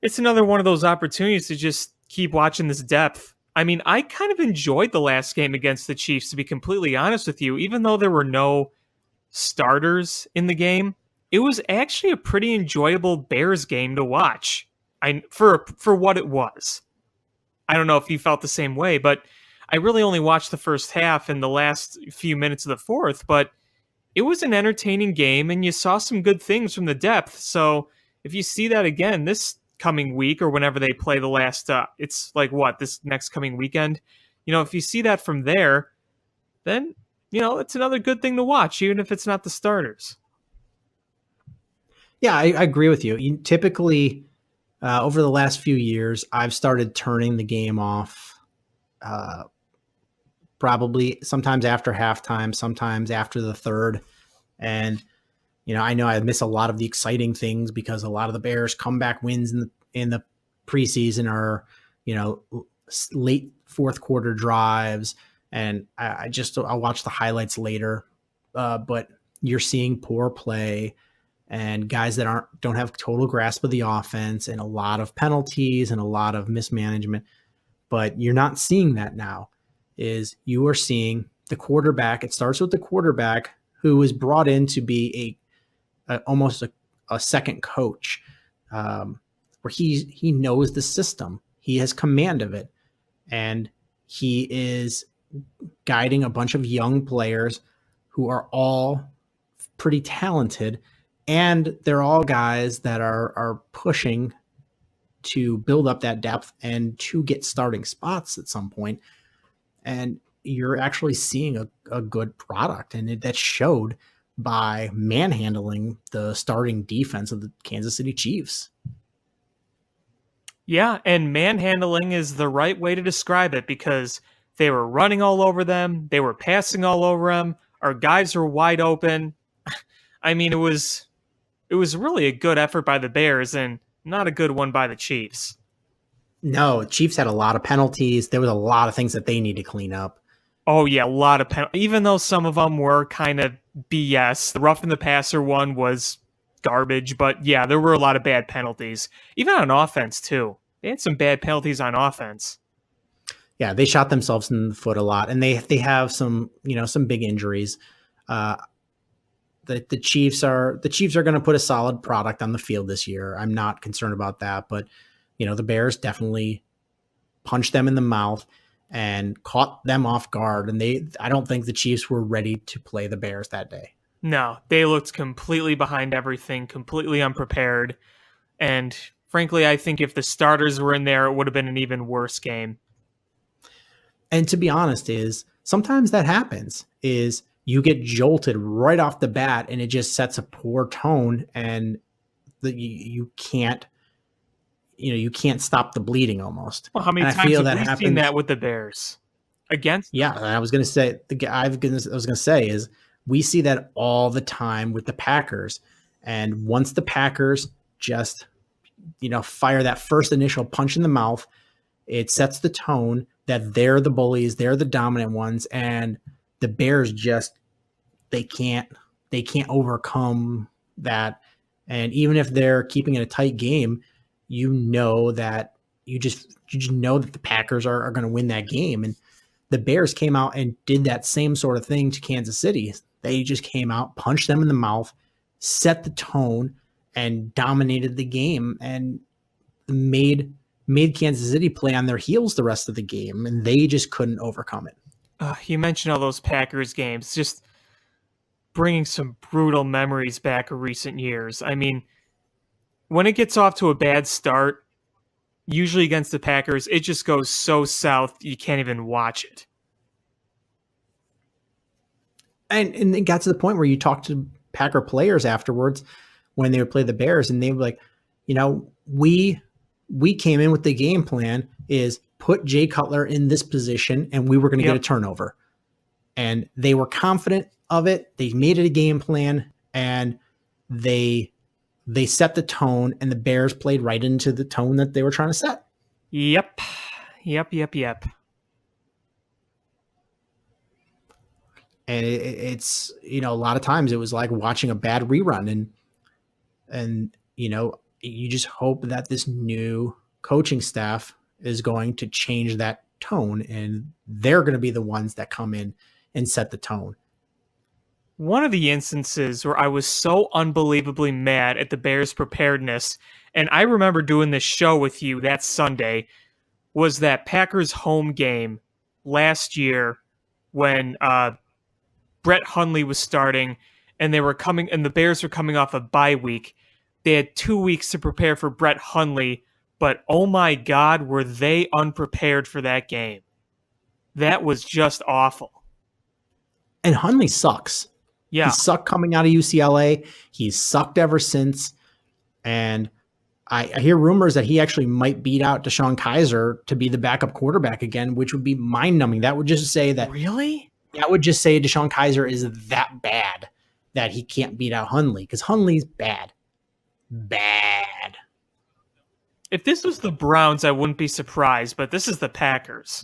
it's another one of those opportunities to just keep watching this depth. I mean, I kind of enjoyed the last game against the Chiefs, to be completely honest with you. Even though there were no starters in the game, it was actually a pretty enjoyable Bears game to watch. For what it was. I don't know if you felt the same way, but I really only watched the first half and the last few minutes of the fourth, but it was an entertaining game and you saw some good things from the depth. So if you see that again this coming week or whenever they play the last, it's like this next coming weekend, if you see that from there, then, it's another good thing to watch, even if it's not the starters. Yeah, I agree with you. Typically, over the last few years, I've started turning the game off probably sometimes after halftime, sometimes after the third. And, I know I miss a lot of the exciting things because a lot of the Bears comeback wins in the preseason are, late fourth quarter drives. And I'll watch the highlights later. But you're seeing poor play and guys that don't have total grasp of the offense and a lot of penalties and a lot of mismanagement. But you're not seeing that now. You are seeing the quarterback. It starts with the quarterback who is brought in to be almost a second coach, where he knows the system. He has command of it, and he is guiding a bunch of young players who are all pretty talented, and they're all guys that are pushing to build up that depth and to get starting spots at some point. And you're actually seeing a good product, and that showed by manhandling the starting defense of the Kansas City Chiefs. Yeah, and manhandling is the right way to describe it because they were running all over them. They were passing all over them. Our guys were wide open. I mean, it was really a good effort by the Bears and not a good one by the Chiefs. No, Chiefs had a lot of penalties. There was a lot of things that they need to clean up. Oh yeah, a lot of penalties. Even though some of them were kind of BS, the rough in the passer one was garbage. But yeah, there were a lot of bad penalties, even on offense too. They had some bad penalties on offense. Yeah, they shot themselves in the foot a lot, and they have some some big injuries. Uh, the Chiefs are going to put a solid product on the field this year. I'm not concerned about that, but the Bears definitely punched them in the mouth and caught them off guard. And I don't think the Chiefs were ready to play the Bears that day. No, they looked completely behind everything, completely unprepared. And frankly, I think if the starters were in there, it would have been an even worse game. And to be honest, is sometimes that happens. Is you get jolted right off the bat, and it just sets a poor tone, and you can't stop the bleeding almost. Well, how many times have we seen that with the Bears against? Yeah, I was going to say is we see that all the time with the Packers, and once the Packers just fire that first initial punch in the mouth, it sets the tone that they're the bullies, they're the dominant ones, and the Bears they can't overcome that. And even if they're keeping it a tight game, that you just know that the Packers are going to win that game. And the Bears came out and did that same sort of thing to Kansas City. They just came out, punched them in the mouth, set the tone, and dominated the game, and made Kansas City play on their heels the rest of the game, and they just couldn't overcome it. You mentioned all those Packers games, just bringing some brutal memories back of recent years. I mean, when it gets off to a bad start, usually against the Packers, it just goes so south you can't even watch it. And it got to the point where you talk to Packer players afterwards when they would play the Bears, and they were like, we came in with the game plan is put Jay Cutler in this position, and we were going to get a turnover. And they were confident of it. They made it a game plan, and they set the tone, and the Bears played right into the tone that they were trying to set. Yep. And it's, a lot of times it was like watching a bad rerun, and you just hope that this new coaching staff is going to change that tone, and they're going to be the ones that come in and set the tone. One of the instances where I was so unbelievably mad at the Bears' preparedness, and I remember doing this show with you that Sunday, was that Packers home game last year when Brett Hundley was starting, and the Bears were coming off a bye week. They had 2 weeks to prepare for Brett Hundley, but oh my God, were they unprepared for that game. That was just awful. And Hundley sucks. Yeah. He sucked coming out of UCLA. He's sucked ever since. And I hear rumors that he actually might beat out DeShone Kizer to be the backup quarterback again, which would be mind-numbing. That would just say that... Really? That would just say DeShone Kizer is that bad that he can't beat out Hundley, because Hundley's bad. Bad. If this was the Browns, I wouldn't be surprised, but this is the Packers.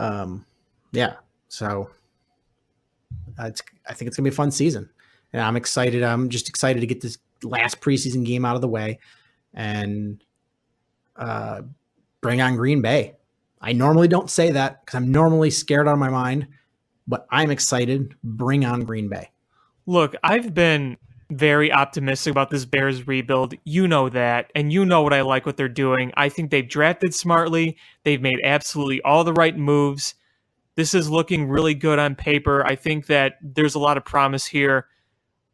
Yeah. So I think it's gonna be a fun season, and I'm excited. I'm just excited to get this last preseason game out of the way and bring on Green Bay. I normally don't say that because I'm normally scared out of my mind, but I'm excited. Bring on Green Bay. Look, I've been very optimistic about this Bears rebuild. You know that, and you know what I like what they're doing. I think they've drafted smartly. They've made absolutely all the right moves. This is looking really good on paper. I think that there's a lot of promise here,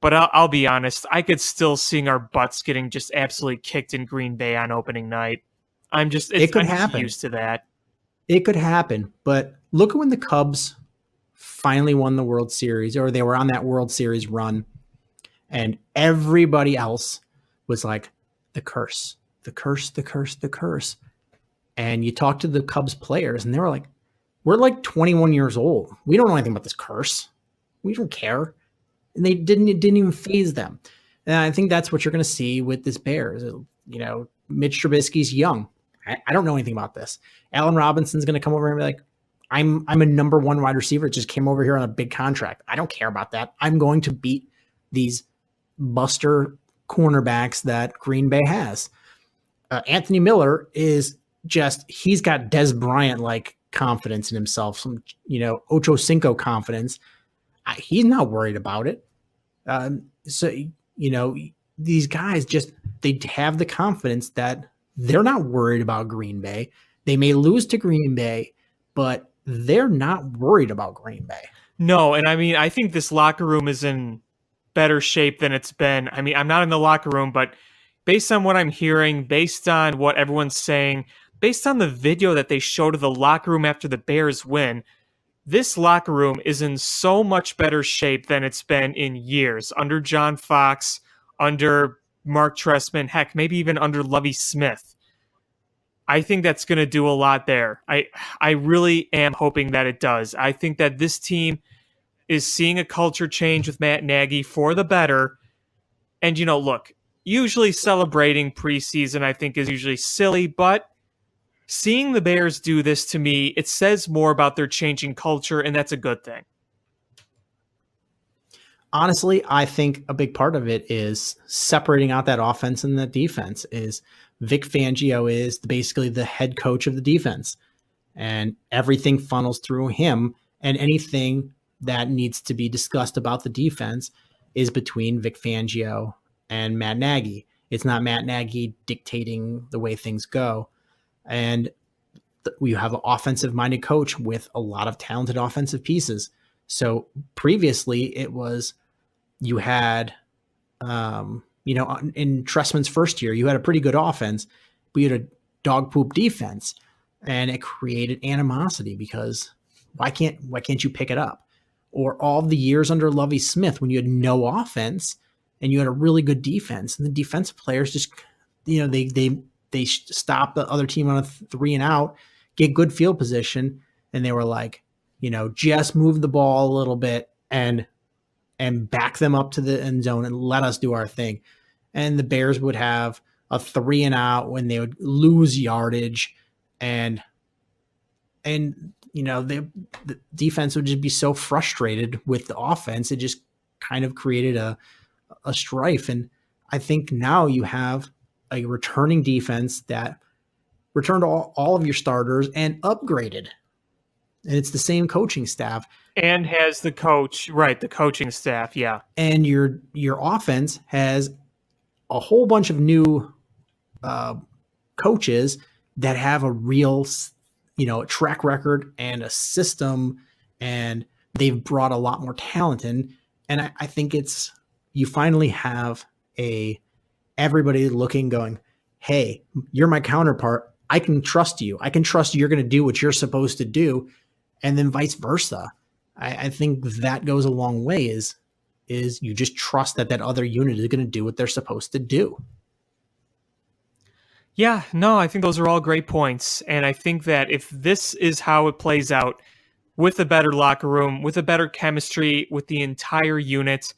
but I'll be honest, I could still see our butts getting just absolutely kicked in Green Bay on opening night. I'm just used to that. It could happen, but look at when the Cubs finally won the World Series, or they were on that World Series run, and everybody else was like, the curse. And you talk to the Cubs players, and they were like, we're like 21 years old. We don't know anything about this curse. We don't care. And it didn't even faze them. And I think that's what you're going to see with this Bears. Mitch Trubisky's young. I don't know anything about this. Allen Robinson's going to come over and be like, I'm a number one wide receiver. It just came over here on a big contract. I don't care about that. I'm going to beat these buster cornerbacks that Green Bay has. Anthony Miller is he's got Des Bryant like confidence in himself, some, Ocho Cinco confidence. He's not worried about it. So, these guys they have the confidence that they're not worried about Green Bay. They may lose to Green Bay, but they're not worried about Green Bay. No, and I mean, I think this locker room is in better shape than it's been. I mean, I'm not in the locker room, but based on what I'm hearing, based on what everyone's saying, based on the video that they showed of the locker room after the Bears win, this locker room is in so much better shape than it's been in years. Under John Fox, under Mark Trestman, heck, maybe even under Lovie Smith. I think that's going to do a lot there. I really am hoping that it does. I think that this team is seeing a culture change with Matt Nagy for the better. And, look, usually celebrating preseason I think is usually silly, but seeing the Bears do this, to me, it says more about their changing culture, and that's a good thing. Honestly, I think a big part of it is separating out that offense and that defense. Is Vic Fangio is basically the head coach of the defense, and everything funnels through him, and anything that needs to be discussed about the defense is between Vic Fangio and Matt Nagy. It's not Matt Nagy dictating the way things go. And we have an offensive-minded coach with a lot of talented offensive pieces. So previously it was, you had, in Trestman's first year, you had a pretty good offense, but you had a dog poop defense, and it created animosity because why can't you pick it up? Or all the years under Lovie Smith when you had no offense and you had a really good defense, and the defensive players just, they stop the other team on a 3 and out, get good field position, and they were like, just move the ball a little bit and back them up to the end zone and let us do our thing. And the Bears would have a 3 and out when they would lose yardage, and the defense would just be so frustrated with the offense. It just kind of created a strife. And I think now you have a returning defense that returned all of your starters and upgraded. And it's the same coaching staff. And has the coach, right, the coaching staff, yeah. And your offense has a whole bunch of new coaches that have a real, track record and a system, and they've brought a lot more talent in. And I think you finally have everybody looking, going, hey, you're my counterpart. I can trust you. I can trust you're going to do what you're supposed to do. And then vice versa. I think that goes a long way, is you just trust that other unit is going to do what they're supposed to do. Yeah, no, I think those are all great points. And I think that if this is how it plays out, with a better locker room, with a better chemistry, with the entire unit,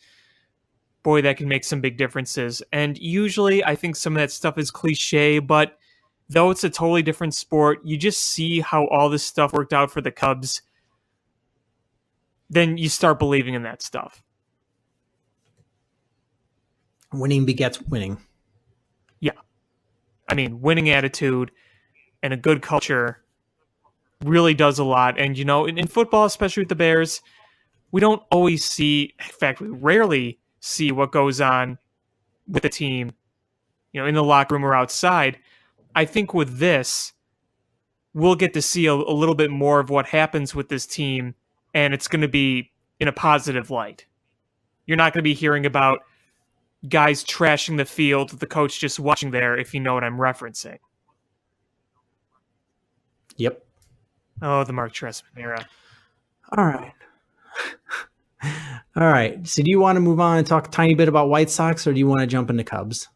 boy, that can make some big differences. And usually I think some of that stuff is cliche, but though it's a totally different sport, you just see how all this stuff worked out for the Cubs. Then you start believing in that stuff. Winning begets winning. Yeah. I mean, winning attitude and a good culture really does a lot. And, in football, especially with the Bears, we don't always see, in fact, we rarely see what goes on with the team, in the locker room or outside. I think with this, we'll get to see a little bit more of what happens with this team, and it's going to be in a positive light. You're not going to be hearing about guys trashing the field with the coach just watching there, if you know what I'm referencing. Yep. Oh, the Mark Trestman era. All right. All right. So do you want to move on and talk a tiny bit about White Sox, or do you want to jump into Cubs?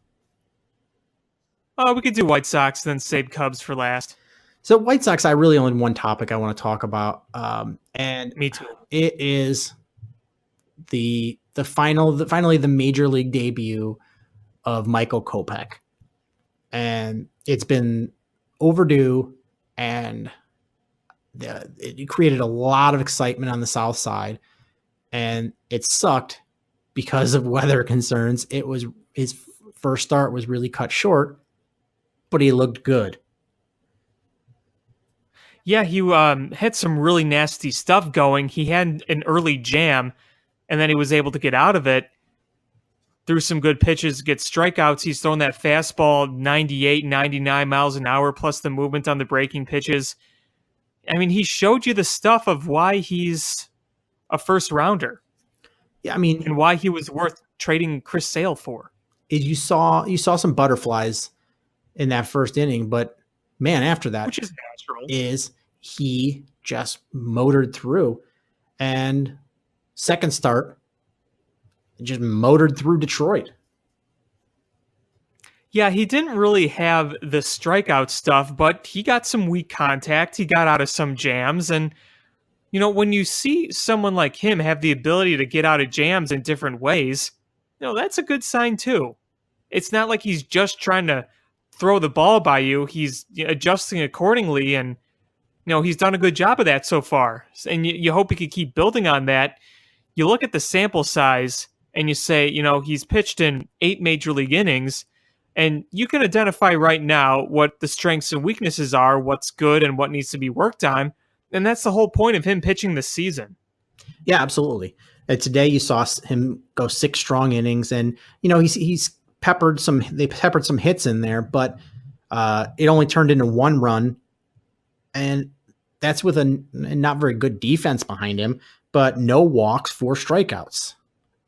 Oh, we could do White Sox, then save Cubs for last. So White Sox, I really only have one topic I want to talk about. And Me too. It is finally the major league debut of Michael Kopech. And it's been overdue, and it created a lot of excitement on the South Side, and it sucked because of weather concerns. It was his first start was really cut short, but he looked good. Yeah, he had some really nasty stuff going. He had an early jam, and then he was able to get out of it. Threw some good pitches, get strikeouts. He's thrown that fastball 98, 99 miles an hour, plus the movement on the breaking pitches. I mean, he showed you the stuff of why he's a first rounder Yeah, I mean, and why he was worth trading Chris Sale for. you saw some butterflies in that first inning, but man, after that, Which is natural. is he just motored through, and second start just motored through Detroit. Yeah, he didn't really have the strikeout stuff, but he got some weak contact. He got out of some jams. And, you know, when you see someone like him have the ability to get out of jams in different ways, you know, that's a good sign too. It's not like he's just trying to throw the ball by you. He's adjusting accordingly. And, you know, he's done a good job of that so far. And you hope he could keep building on that. You look at the sample size and you say, you know, he's pitched in 8 major league innings, and you can identify right now what the strengths and weaknesses are, what's good and what needs to be worked on. And that's the whole point of him pitching this season. Yeah, absolutely. Today you saw him go 6 strong innings, and you know he's peppered some. They peppered some hits in there, but it only turned into 1 run, and that's with a not very good defense behind him. But no walks, 4 strikeouts,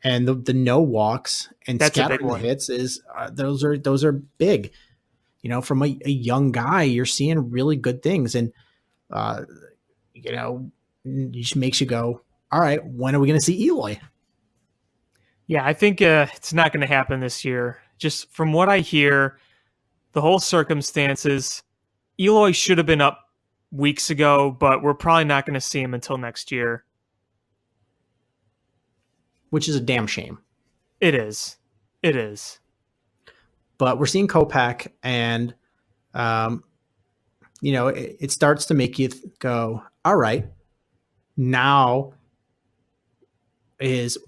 and the no walks and That's a big scattering the one. hits is those are big. You know, from a young guy, you're seeing really good things, and you know, it just makes you go, all right, when are we going to see Eloy? Yeah, I think it's not going to happen this year. Just from what I hear, the whole circumstances, Eloy should have been up weeks ago, but we're probably not going to see him until next year. Which is a damn shame. It is. It is. But we're seeing Kopech, and you know, it starts to make you go, all right, now is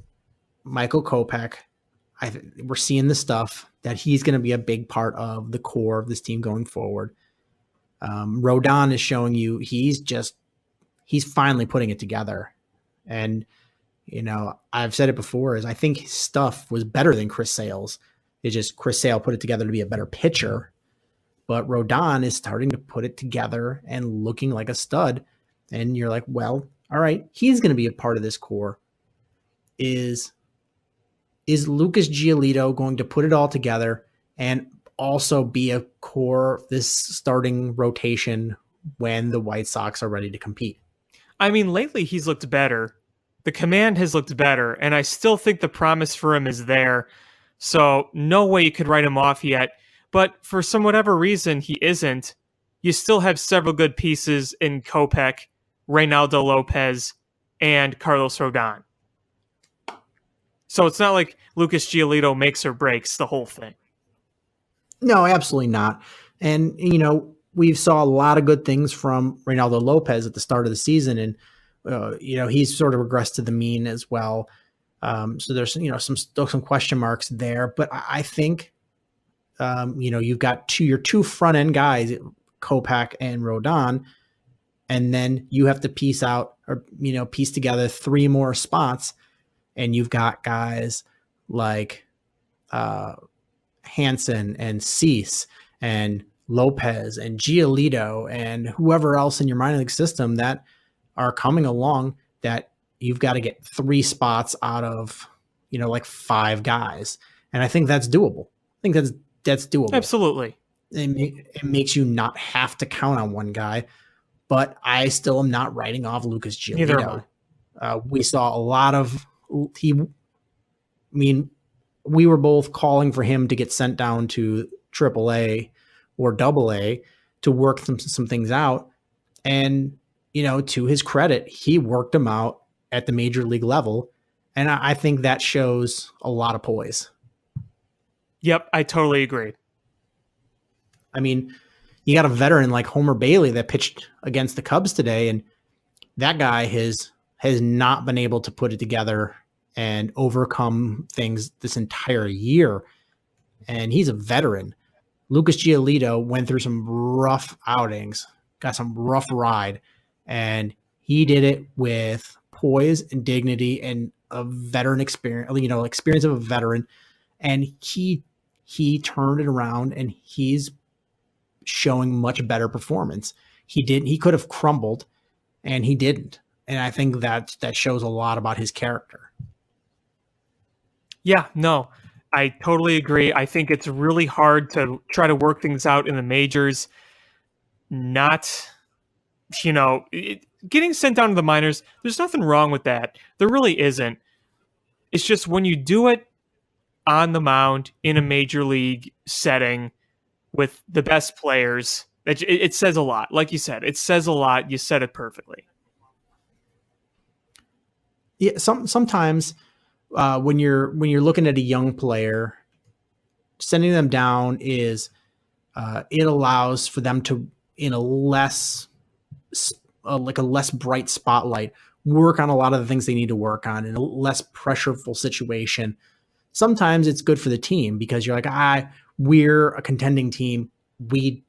Michael Kopech. We're seeing the stuff that he's going to be a big part of the core of this team going forward. Rodon is showing you he's finally putting it together. And, you know, I've said it before, is I think his stuff was better than Chris Sale's. It's just Chris Sale put it together to be a better pitcher. But Rodon is starting to put it together and looking like a stud. And you're like, well, all right, he's going to be a part of this core. Is Lucas Giolito going to put it all together and also be a core of this starting rotation when the White Sox are ready to compete? I mean, lately he's looked better. The command has looked better, and I still think the promise for him is there. So no way you could write him off yet. But for some whatever reason he isn't, you still have several good pieces in Kopech, Reynaldo Lopez, and Carlos Rodon. So it's not like Lucas Giolito makes or breaks the whole thing. No, absolutely not. And, you know, we saw a lot of good things from Reynaldo Lopez at the start of the season, and you know, he's sort of regressed to the mean as well. So there's, you know, still some question marks there, but I think, you know, you've got your two front end guys, Kopech and Rodon, and then you have to piece together 3 more spots, and you've got guys like Hansen and Cease and Lopez and Giolito and whoever else in your minor league system that are coming along, that you've got to get 3 spots out of, you know, like 5 guys. And I think that's doable. I think that's doable. Absolutely. It makes you not have to count on one guy, but I still am not writing off Lucas Giolito. Neither am I. We saw a lot of we were both calling for him to get sent down to AAA or AA to work some things out. And, you know, to his credit, he worked them out at the major league level. And I think that shows a lot of poise. Yep, I totally agree. I mean, you got a veteran like Homer Bailey that pitched against the Cubs today, and that guy has not been able to put it together and overcome things this entire year. And he's a veteran. Lucas Giolito went through some rough outings, got some rough ride, and he did it with poise and dignity and a veteran experience, experience of a veteran. And he turned it around, and he's showing much better performance. He could have crumbled, and he didn't. And I think that shows a lot about his character. Yeah, no, I totally agree. I think it's really hard to try to work things out in the majors. Not, getting sent down to the minors, there's nothing wrong with that. There really isn't. It's just when you do it on the mound in a major league setting with the best players, it says a lot. Like you said, it says a lot. You said it perfectly. Yeah, sometimes when you're looking at a young player, sending them down is it allows for them to, in a less bright spotlight, work on a lot of the things they need to work on in a less pressureful situation. Sometimes it's good for the team because you're like, we're a contending team. We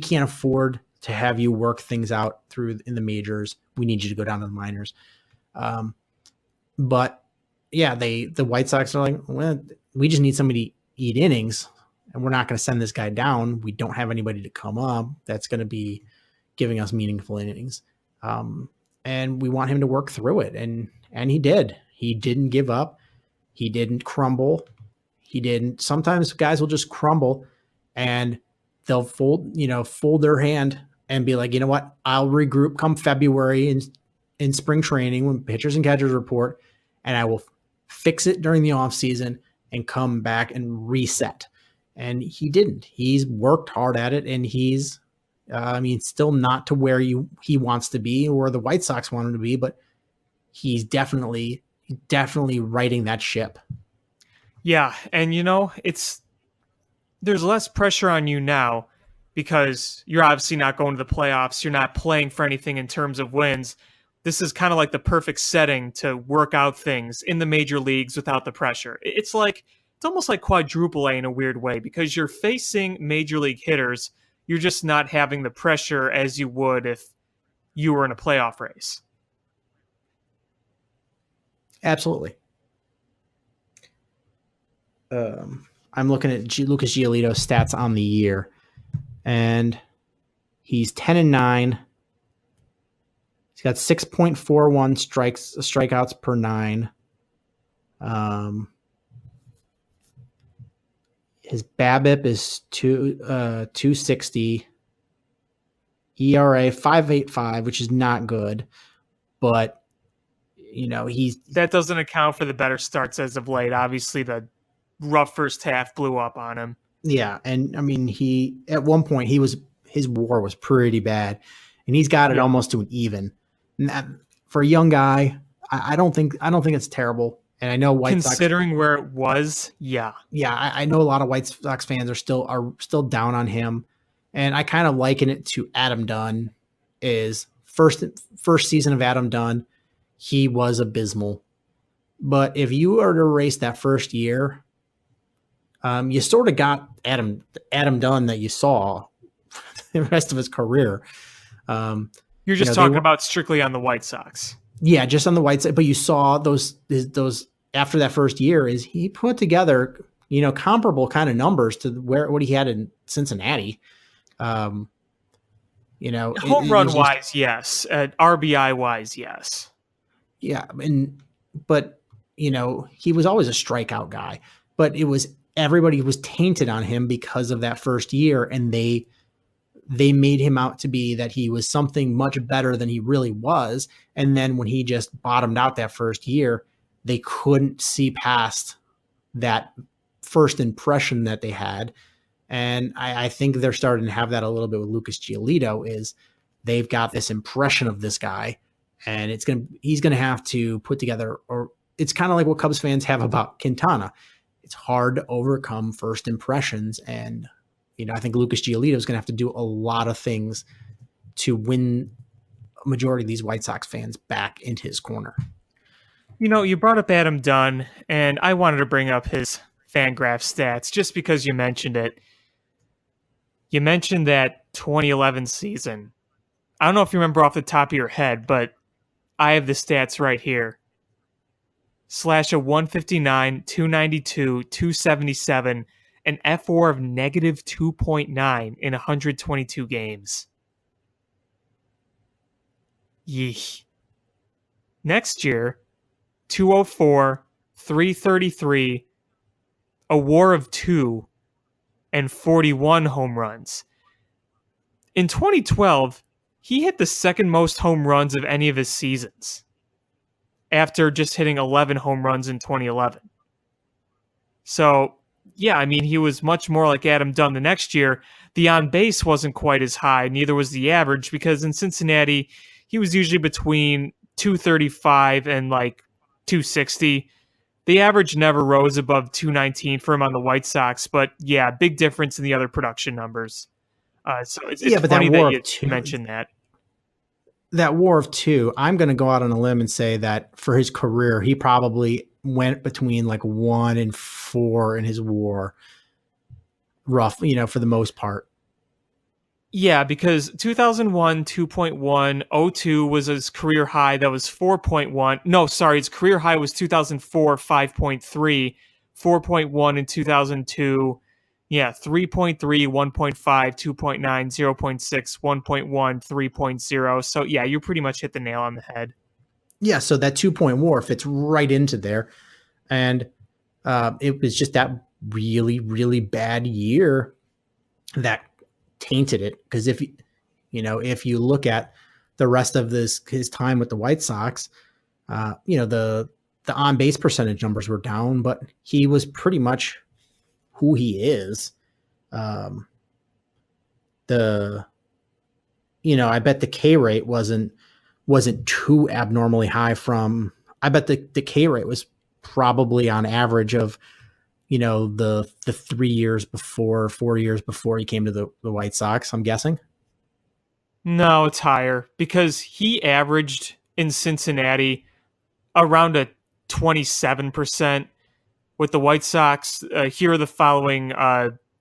can't afford to have you work things out in the majors. We need you to go down to the minors. But yeah, the White Sox are like, well, we just need somebody to eat innings, and we're not going to send this guy down. We don't have anybody to come up that's going to be giving us meaningful innings. And we want him to work through it. And he did. He didn't give up. He didn't crumble. Sometimes guys will just crumble and they'll fold their hand and be like, you know what, I'll regroup come February in spring training when pitchers and catchers report, and I will fix it during the off season and come back and reset. And he didn't. He's worked hard at it, and he's, still not to where he wants to be or the White Sox want him to be, but he's definitely righting that ship. Yeah, and there's less pressure on you now because you're obviously not going to the playoffs. You're not playing for anything in terms of wins. This is kind of like the perfect setting to work out things in the major leagues without the pressure. It's almost like quadruple A in a weird way because you're facing major league hitters. You're just not having the pressure as you would if you were in a playoff race. Absolutely. I'm looking at Lucas Giolito's stats on the year, and he's 10-9. He's got 6.41 strikeouts per 9. His BABIP is 260. ERA 5.85, which is not good, but that doesn't account for the better starts as of late. Obviously, the rough first half blew up on him. Yeah, and he at one point his WAR was pretty bad, and he's got it almost to an even. And that, for a young guy, I don't think it's terrible. And I know considering where it was, yeah. I know a lot of White Sox fans are still down on him, and I kind of liken it to Adam Dunn. Is first season of Adam Dunn, he was abysmal. But if you were to erase that first year, you sort of got Adam Dunn that you saw the rest of his career. You're just talking about strictly on the White Sox. Yeah, just on the White Sox. But you saw those after that first year is he put together, comparable kind of numbers to what he had in Cincinnati. Home run wise, yes. RBI wise, yes. Yeah, but he was always a strikeout guy. But everybody was tainted on him because of that first year, and they made him out to be that he was something much better than he really was. And then when he just bottomed out that first year, they couldn't see past that first impression that they had. And I think they're starting to have that a little bit with Lucas Giolito. Is they've got this impression of this guy, and he's going to have to put together, or it's kind of like what Cubs fans have about Quintana. It's hard to overcome first impressions, and I think Lucas Giolito is going to have to do a lot of things to win a majority of these White Sox fans back into his corner. You brought up Adam Dunn, and I wanted to bring up his Fangraph stats just because you mentioned it. You mentioned that 2011 season. I don't know if you remember off the top of your head, but I have the stats right here. Slash of 159, 292, 277, an F4 of negative 2.9 in 122 games. Yeesh. Next year, 204, 333, a WAR of 2, and 41 home runs. In 2012, he hit the second most home runs of any of his seasons, after just hitting 11 home runs in 2011. So, yeah, I mean, he was much more like Adam Dunn the next year. The on-base wasn't quite as high, neither was the average, because in Cincinnati, he was usually between 235 and like 260. The average never rose above 219 for him on the White Sox, but yeah, big difference in the other production numbers. So it's funny that you mentioned that. That WAR of 2, I'm going to go out on a limb and say that for his career, he probably went between like 1 and 4 in his WAR, rough, for the most part. Yeah, because 2001, 2.1, 02 was his career high. That was 4.1. No, sorry, his career high was 2004, 5.3, 4.1 in 2002. Yeah, 3.3, 1.5, 2.9, 0.6, 1.1, 3.0. So, yeah, you pretty much hit the nail on the head. Yeah, so that 2-point WAR fits right into there. And it was just that really, really bad year that tainted it. Because if you look at the rest of his time with the White Sox, the on-base percentage numbers were down, but he was pretty much who he is. I bet the K rate wasn't too abnormally high I bet the K rate was probably on average of, the 3 years before, 4 years before he came to the White Sox, I'm guessing. No, it's higher because he averaged in Cincinnati around a 27%. With the White Sox, here are the following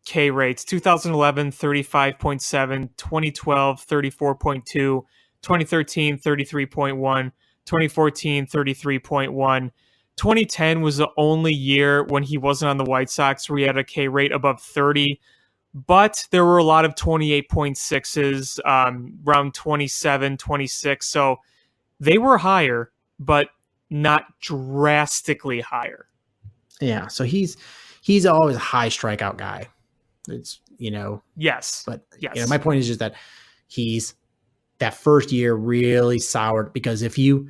K rates: 2011, 35.7, 2012, 34.2, 2013, 33.1, 2014, 33.1. 2010 was the only year when he wasn't on the White Sox where he had a K rate above 30, but there were a lot of 28.6s, around 27, 26, so they were higher, but not drastically higher. Yeah, so he's always a high strikeout guy. It's Yes, but yes. My point is just that he's that first year really soured, because if you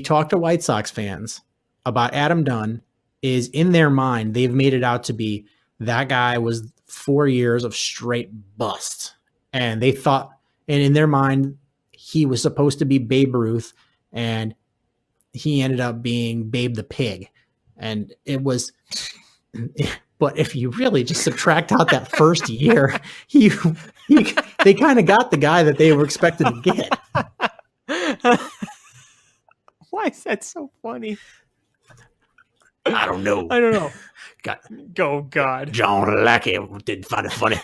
talk to White Sox fans about Adam Dunn, is in their mind they've made it out to be that guy was 4 years of straight bust, and they thought, and in their mind he was supposed to be Babe Ruth, and he ended up being Babe the Pig. And it was, but if you really just subtract out that first year, they kind of got the guy that they were expected to get. Why is that so funny? I don't know. Go God. John Lackey didn't find it funny.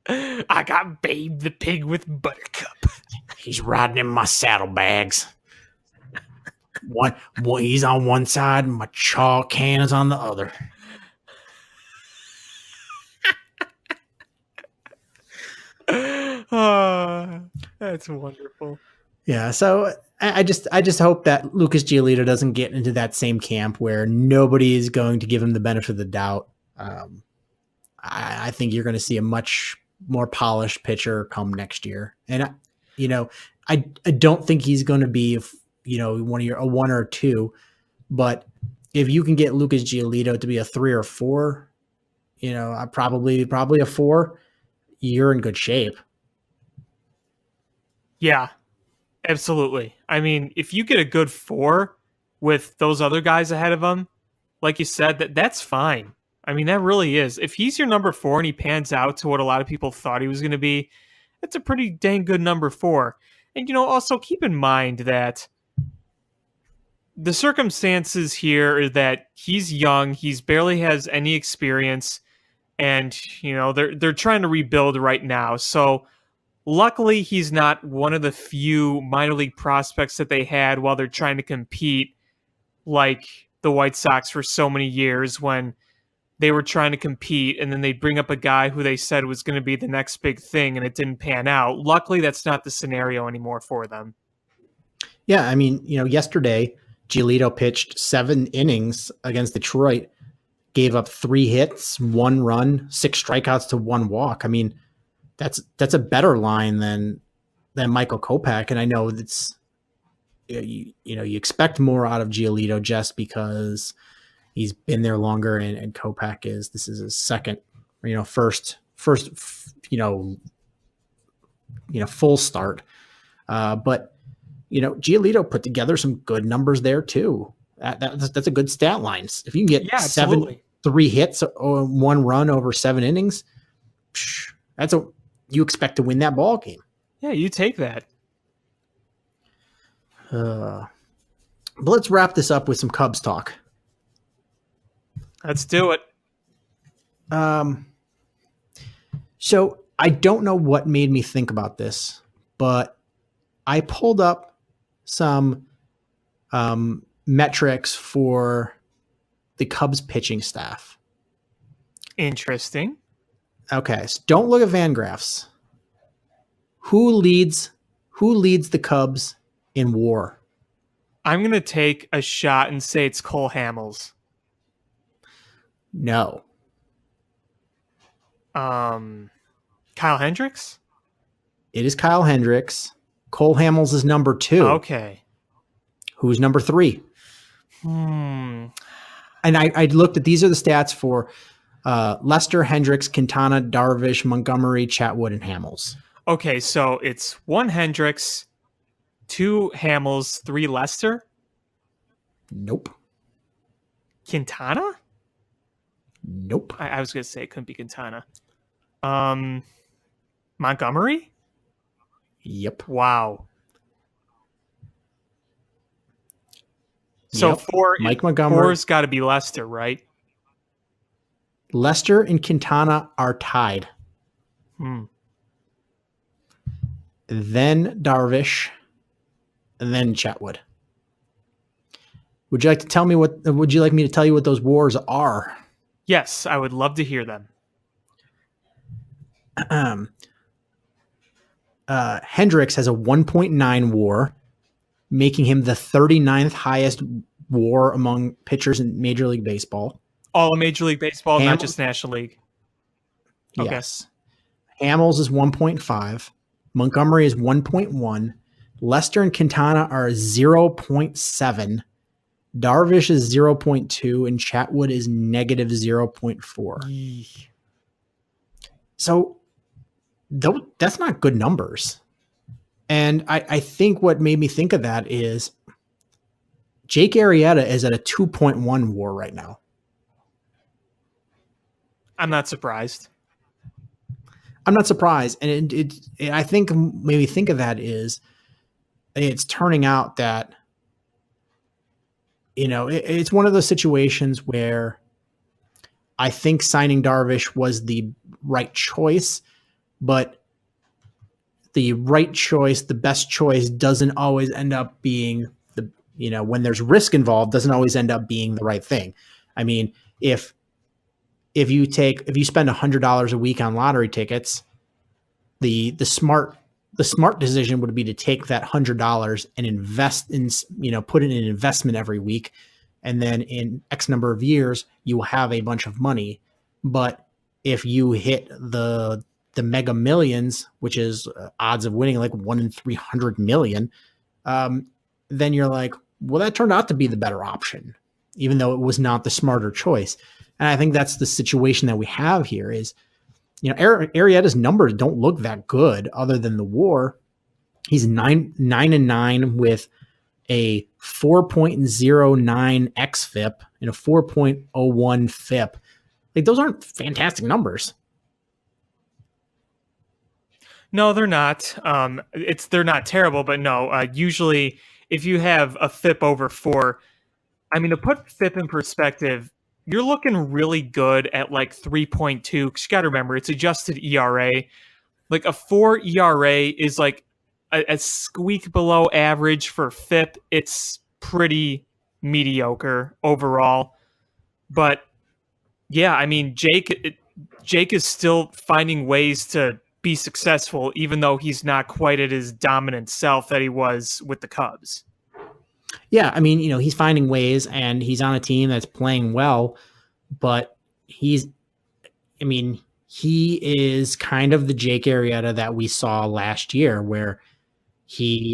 I got Babe the Pig with Buttercup. He's riding in my saddlebags. One, he's on one side, and my chalk can is on the other. That's wonderful. Yeah, so I just hope that Lucas Giolito doesn't get into that same camp where nobody is going to give him the benefit of the doubt. I think you're going to see a much more polished pitcher come next year, and I don't think he's going to be a 1 or 2, but if you can get Lucas Giolito to be a 3 or 4, probably a 4, you're in good shape. Yeah, absolutely. I mean, if you get a good 4 with those other guys ahead of him, like you said, that's fine. I mean, that really is. If he's your number 4 and he pans out to what a lot of people thought he was going to be, that's a pretty dang good number 4. And, also keep in mind that the circumstances here are that he's young, he's barely has any experience, and, they're trying to rebuild right now. So luckily, he's not one of the few minor league prospects that they had while they're trying to compete like the White Sox for so many years when they were trying to compete and then they'd bring up a guy who they said was going to be the next big thing and it didn't pan out. Luckily, that's not the scenario anymore for them. Yeah, I mean, yesterday, Giolito pitched 7 innings against Detroit, gave up 3 hits, 1 run, 6 strikeouts to 1 walk. I mean, that's a better line than Michael Kopech, and I know that's you expect more out of Giolito just because he's been there longer, and Kopech this is his second, first full start. But Giolito put together some good numbers there too. That's a good stat line. If you can get 3 hits or 1 run over 7 innings, you expect to win that ball game. Yeah, you take that. But let's wrap this up with some Cubs talk. Let's do it. So I don't know what made me think about this, but I pulled up some metrics for the Cubs pitching staff. Interesting. Okay, so don't look at Fangraphs. Who leads the Cubs in WAR? I'm going to take a shot and say it's Cole Hamels. No. Kyle Hendricks? It is Kyle Hendricks. Cole Hamels is number 2. Okay. Who's number 3? And I looked at, these are the stats for Lester, Hendricks, Quintana, Darvish, Montgomery, Chatwood, and Hamels. Okay, so it's 1 Hendricks, 2 Hamels, 3 Lester? Nope. Quintana? Nope. I was going to say it couldn't be Quintana. Montgomery? Yep. Wow. So Yep. Mike Montgomery. 4's got to be Lester, right? Lester and Quintana are tied. Then Darvish, and then Chatwood. Would you like me to tell you what those WARs are? Yes, I would love to hear them. Hendricks has a 1.9 WAR, making him the 39th highest WAR among pitchers in Major League Baseball. All of Major League Baseball, not just National League. Okay. Yes. Hamels is 1.5. Montgomery is 1.1. Lester and Quintana are 0.7. Darvish is 0.2, and Chatwood is negative 0.4. So that's not good numbers. And I think what made me think of that is Jake Arrieta is at a 2.1 WAR right now. I'm not surprised. I'm not surprised. And I think made me think of that is it's turning out that, it's one of those situations where I think signing Darvish was the right choice, but the right choice, the best choice doesn't always end up being when there's risk involved, doesn't always end up being the right thing. I mean, if you spend $100 a week on lottery tickets, the smart decision would be to take that $100 and invest in, put it in an investment every week. And then in X number of years, you will have a bunch of money. But if you hit the mega millions, which is odds of winning like 1 in 300 million, then you're like, well, that turned out to be the better option, even though it was not the smarter choice. And I think that's the situation that we have here is, Arrieta's numbers don't look that good other than the WAR. He's 9-9 with a 4.09 xFIP and a 4.01 FIP. Like, those aren't fantastic numbers. No, they're not. They're not terrible, but no. Usually, if you have a FIP over 4, I mean, to put FIP in perspective, you're looking really good at like 3.2. Because you got to remember, it's adjusted ERA. Like a 4 ERA is like a squeak below average for FIP. It's pretty mediocre overall. But yeah, I mean, Jake is still finding ways to be successful, even though he's not quite at his dominant self that he was with the Cubs. Yeah, I mean, he's finding ways, and he's on a team that's playing well, but he is kind of the Jake Arrieta that we saw last year, where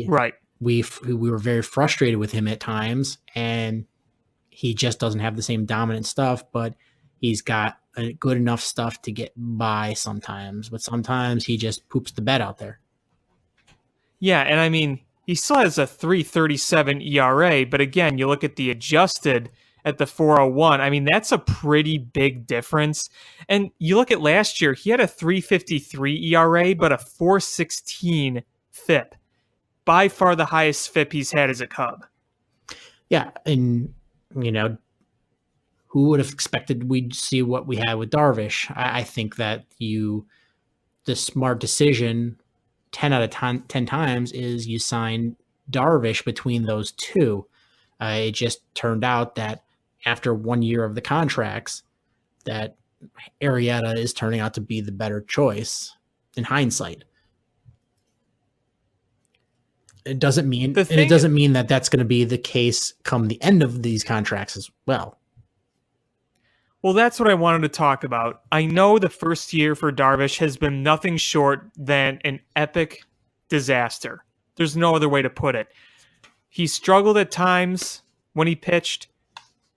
Right. we were very frustrated with him at times, and he just doesn't have the same dominant stuff, but he's got good enough stuff to get by sometimes, but sometimes he just poops the bed out there. Yeah, and I mean, he still has a 3.37 ERA, but again, you look at the adjusted at the 4.01. I mean, that's a pretty big difference. And you look at last year, he had a 3.53 ERA, but a 4.16 FIP. By far the highest FIP he's had as a Cub. Yeah, and who would have expected we'd see what we had with Darvish? I think that the smart decision 10 out of 10 times is you sign Darvish between those two. It just turned out that after 1 year of the contracts, that Arrieta is turning out to be the better choice in hindsight. It doesn't mean that that's going to be the case come the end of these contracts as well. Well, that's what I wanted to talk about. I know the first year for Darvish has been nothing short than an epic disaster. There's no other way to put it. He struggled at times when he pitched.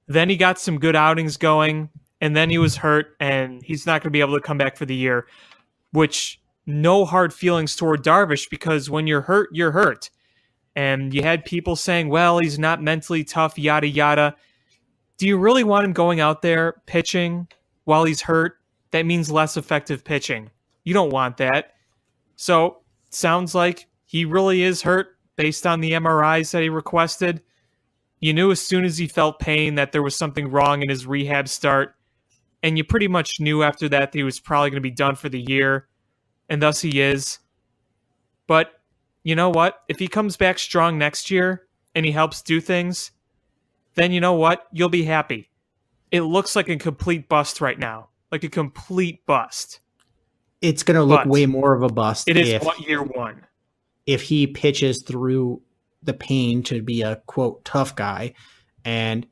Then he got some good outings going, and then he was hurt, and he's not going to be able to come back for the year, which no hard feelings toward Darvish, because when you're hurt, you're hurt. And you had people saying, well, he's not mentally tough, yada, yada. Do you really want him going out there pitching while he's hurt? That means less effective pitching. You don't want that. So, sounds like he really is hurt based on the MRIs that he requested. You knew as soon as he felt pain that there was something wrong in his rehab start. And you pretty much knew after that he was probably going to be done for the year. And thus he is. But you know what? If he comes back strong next year and he helps do things, then you know what? You'll be happy. It looks like a complete bust right now. Like a complete bust. It's going to look way more of a bust. It is year one. If he pitches through the pain to be a, quote, tough guy, and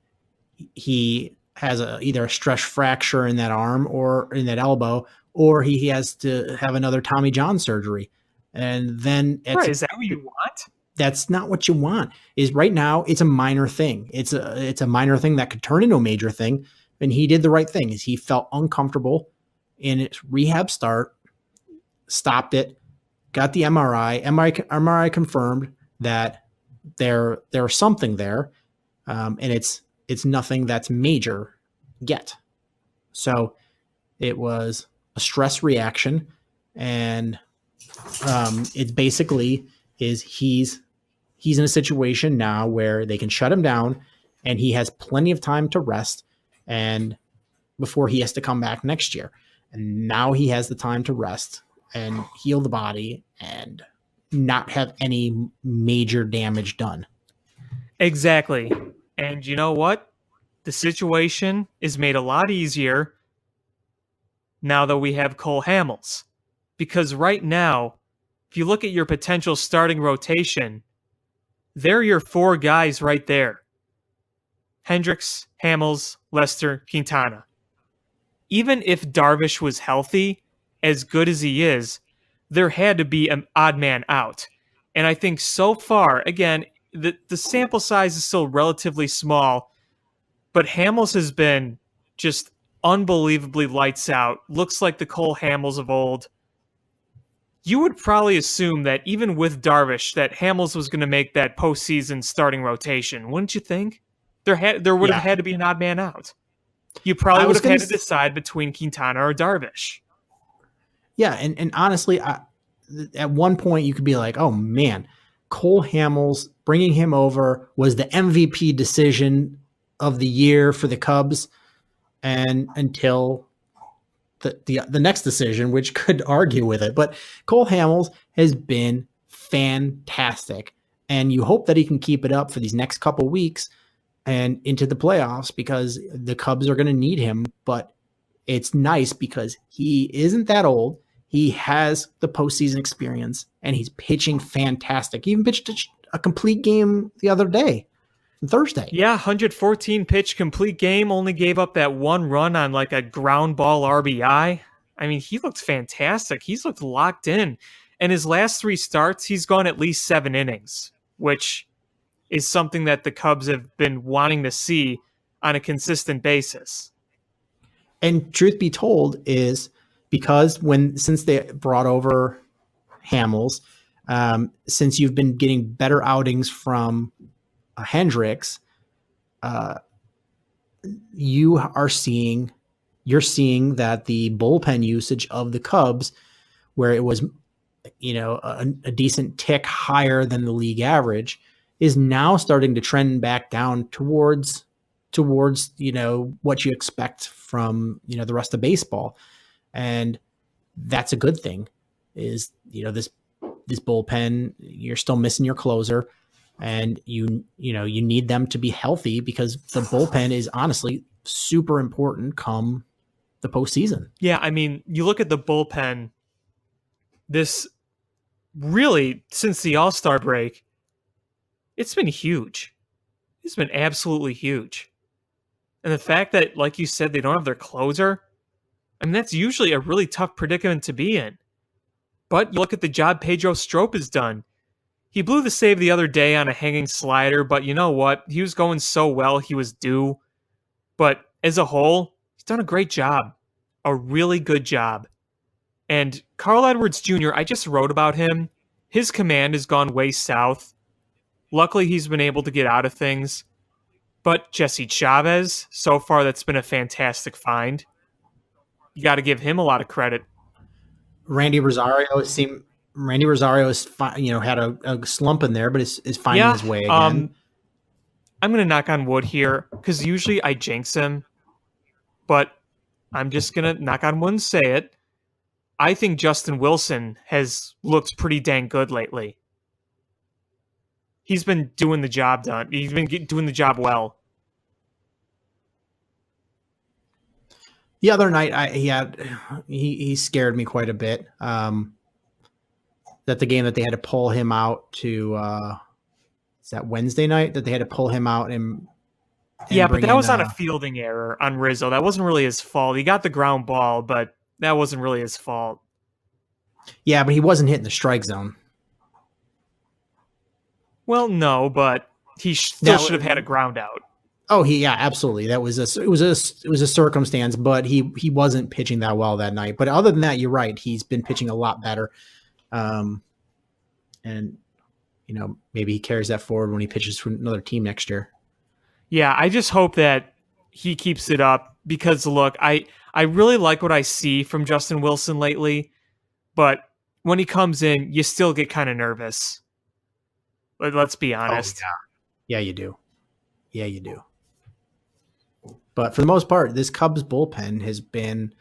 he has either a stress fracture in that arm or in that elbow, or he has to have another Tommy John surgery. And then is that what you want? That's not what you want. Is right now it's a minor thing. It's a minor thing that could turn into a major thing. And he did the right thing. Is he felt uncomfortable in his rehab start, stopped it, got the MRI. MRI confirmed that there's something there, and it's nothing that's major yet. So it was a stress reaction, and it basically is he's in a situation now where they can shut him down, and he has plenty of time to rest and before he has to come back next year. And now he has the time to rest and heal the body and not have any major damage done. Exactly. And you know what? The situation is made a lot easier now that we have Cole Hamels. Because right now, if you look at your potential starting rotation, they're your 4 guys right there. Hendricks, Hamels, Lester, Quintana. Even if Darvish was healthy, as good as he is, there had to be an odd man out. And I think so far, again, the sample size is still relatively small, but Hamels has been just unbelievably lights out. Looks like the Cole Hamels of old. You would probably assume that even with Darvish, that Hamels was going to make that postseason starting rotation, wouldn't you think? There would have had to be an odd man out. You probably I would was have had gonna to decide between Quintana or Darvish. Yeah, and honestly, at one point you could be like, oh man, Cole Hamels bringing him over was the MVP decision of the year for the Cubs, and until the next decision, which could argue with it, but Cole Hamels has been fantastic, and you hope that he can keep it up for these next couple weeks and into the playoffs because the Cubs are going to need him. But it's nice because he isn't that old. He has the postseason experience and he's pitching fantastic. He even pitched a complete game the other day, Thursday. Yeah, 114 pitch complete game, only gave up that one run on like a ground ball RBI. I mean, he looked fantastic. He's looked locked in. And his last 3 starts, he's gone at least 7 innings, which is something that the Cubs have been wanting to see on a consistent basis. And truth be told is because since they brought over Hamels, since you've been getting better outings from Hendricks, you're seeing that the bullpen usage of the Cubs, where it was, a decent tick higher than the league average, is now starting to trend back down towards what you expect from the rest of baseball. And that's a good thing. Is this bullpen, you're still missing your closer, and you need them to be healthy because the bullpen is honestly super important come the postseason. Yeah, I mean, you look at the bullpen, this really, since the All-Star break, it's been huge. It's been absolutely huge. And the fact that, like you said, they don't have their closer, I mean, that's usually a really tough predicament to be in. But you look at the job Pedro Strop has done. He blew the save the other day on a hanging slider, but you know what? He was going so well, he was due. But as a whole, he's done a great job. A really good job. And Carl Edwards Jr., I just wrote about him. His command has gone way south. Luckily, he's been able to get out of things. But Jesse Chavez, so far, that's been a fantastic find. You got to give him a lot of credit. Randy Rosario has had a slump in there, but is finding his way again. I'm going to knock on wood here because usually I jinx him, but I'm just going to knock on wood and say it. I think Justin Wilson has looked pretty dang good lately. He's been doing the job done. He's been doing the job well. The other night, he scared me quite a bit. That the game that they had to pull him out to, is that Wednesday night that they had to pull him out and yeah, but that was on a fielding error on Rizzo. That wasn't really his fault. He got the ground ball, but that wasn't really his fault. Yeah, but he wasn't hitting the strike zone. Well, no, but he still should have had a ground out. Oh, absolutely. It was a circumstance, but he wasn't pitching that well that night. But other than that, you're right. He's been pitching a lot better. And maybe he carries that forward when he pitches for another team next year. Yeah, I just hope that he keeps it up because look, I really like what I see from Justin Wilson lately, but when he comes in, you still get kind of nervous. Let's be honest. Oh, yeah, you do. Yeah, you do. But for the most part, this Cubs bullpen has been,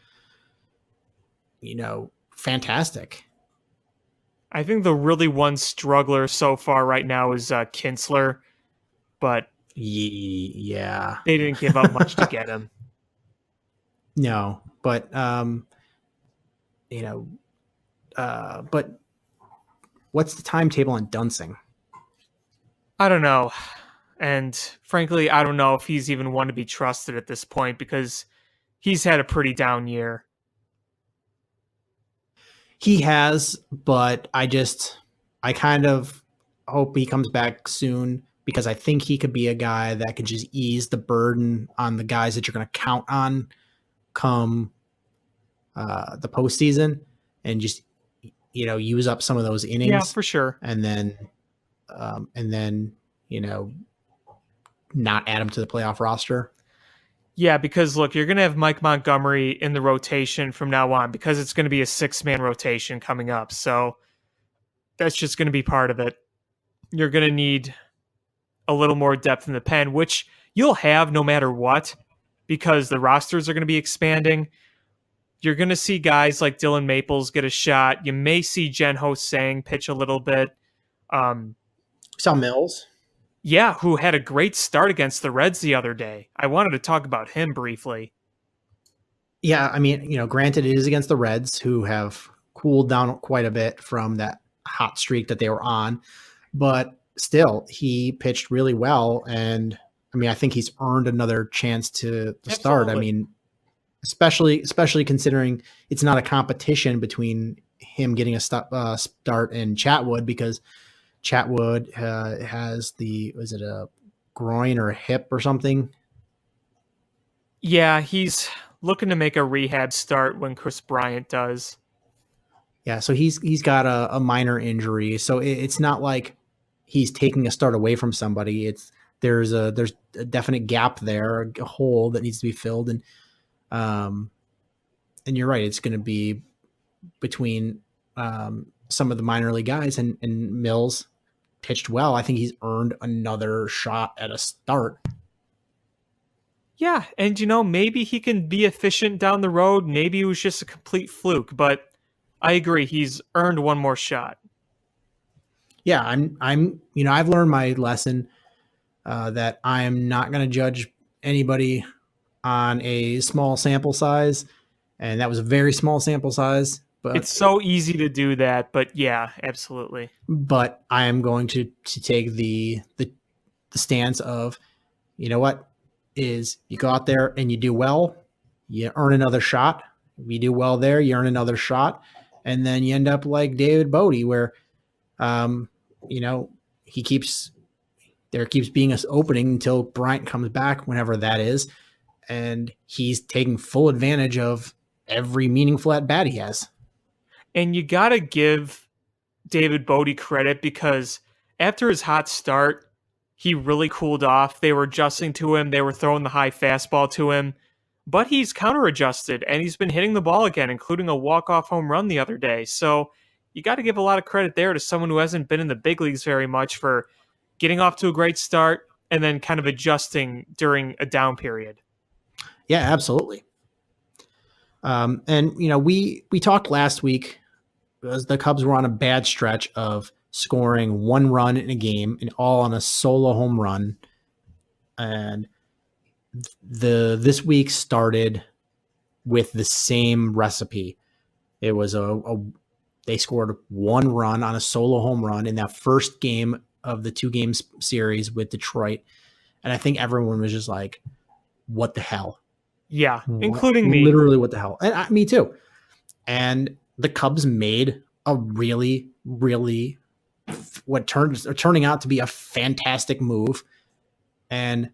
fantastic. I think the really one struggler so far right now is Kinsler, but yeah, they didn't give up much to get him. No, but but what's the timetable on Dunsing? I don't know. And frankly, I don't know if he's even one to be trusted at this point because he's had a pretty down year. He has, but I kind of hope he comes back soon because I think he could be a guy that could just ease the burden on the guys that you're going to count on come the postseason and just, use up some of those innings. Yeah, for sure. And then, not add him to the playoff roster. Yeah, because look, you're going to have Mike Montgomery in the rotation from now on because it's going to be a 6-man rotation coming up. So that's just going to be part of it. You're going to need a little more depth in the pen, which you'll have no matter what because the rosters are going to be expanding. You're going to see guys like Dylan Maples get a shot. You may see Jen Ho Sang pitch a little bit. Saw Mills. Yeah, who had a great start against the Reds the other day. I wanted to talk about him briefly. Yeah, I mean, granted, it is against the Reds, who have cooled down quite a bit from that hot streak that they were on, but still, he pitched really well, and I mean, I think he's earned another chance to start. I mean, especially considering it's not a competition between him getting a start and Chatwood, because Chatwood has is it a groin or a hip or something? Yeah, he's looking to make a rehab start when Chris Bryant does. Yeah, so he's got a minor injury, so it's not like he's taking a start away from somebody. There's a definite gap there, a hole that needs to be filled, and you're right, it's going to be between some of the minor league guys, and Mills pitched well. I think he's earned another shot at a start. Yeah, and maybe he can be efficient down the road. Maybe it was just a complete fluke, but I agree, he's earned one more shot. Yeah, I've learned my lesson that I'm not going to judge anybody on a small sample size, and that was a very small sample size. But it's so easy to do that, but yeah, absolutely. But I am going to take the stance of, what is, you go out there and you do well, you earn another shot. If you do well there, you earn another shot, and then you end up like David Bodie, where he keeps being an opening until Bryant comes back, whenever that is, and he's taking full advantage of every meaningful at bat he has. And you got to give David Bodie credit, because after his hot start, he really cooled off. They were adjusting to him. They were throwing the high fastball to him. But he's counter-adjusted, and he's been hitting the ball again, including a walk-off home run the other day. So you got to give a lot of credit there to someone who hasn't been in the big leagues very much for getting off to a great start and then kind of adjusting during a down period. Yeah, absolutely. And, we talked last week, as the Cubs were on a bad stretch of scoring one run in a game, and all on a solo home run. And this week started with the same recipe. It was they scored one run on a solo home run in that first game of the 2-game series with Detroit. And I think everyone was just like, what the hell? Yeah, including me. Literally, what the hell? And me too. And the Cubs made a really, really turning out to be a fantastic move. And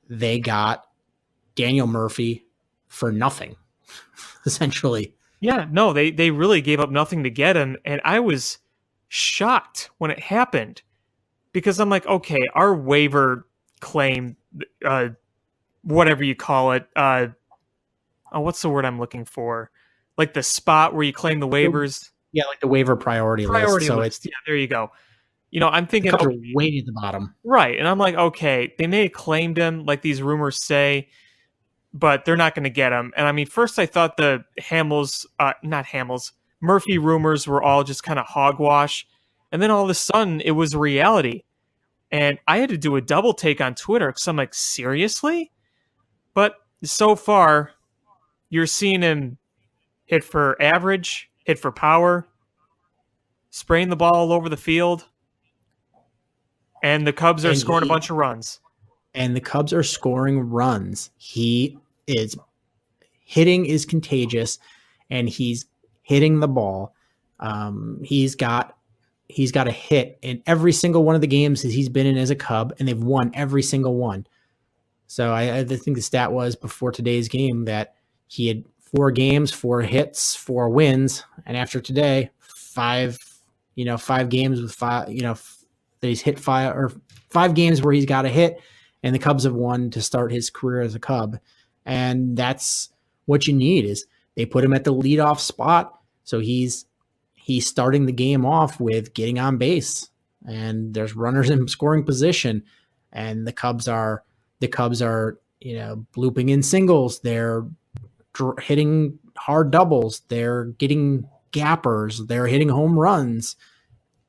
they got Daniel Murphy for nothing, essentially. Yeah, no, they really gave up nothing to get him. And I was shocked when it happened, because I'm like, okay, our waiver claim, whatever you call it, what's the word I'm looking for? Like the spot where you claim the waivers. Yeah, like the waiver priority list. So list. Yeah, there you go. I'm thinking, Cubs are way at the bottom. Right. And I'm like, okay, they may have claimed him like these rumors say, but they're not going to get him. And I mean, first I thought the Murphy rumors were all just kind of hogwash. And then all of a sudden it was reality. And I had to do a double take on Twitter, because I'm like, seriously? But so far, you're seeing him hit for average, hit for power, spraying the ball all over the field. And the Cubs are scoring a bunch of runs. And the Cubs are scoring runs. Hitting is contagious, and he's hitting the ball. He's got a hit in every single one of the games that he's been in as a Cub, and they've won every single one. So I think the stat was before today's game that he had 4 games, 4 hits, 4 wins, and after today, 5 games with 5, that he's hit 5 games where he's got a hit, and the Cubs have won to start his career as a Cub. And that's what you need is they put him at the leadoff spot. So he's starting the game off with getting on base, and there's runners in scoring position, and the Cubs are blooping in singles. They're hitting hard doubles. They're getting gappers. They're hitting home runs.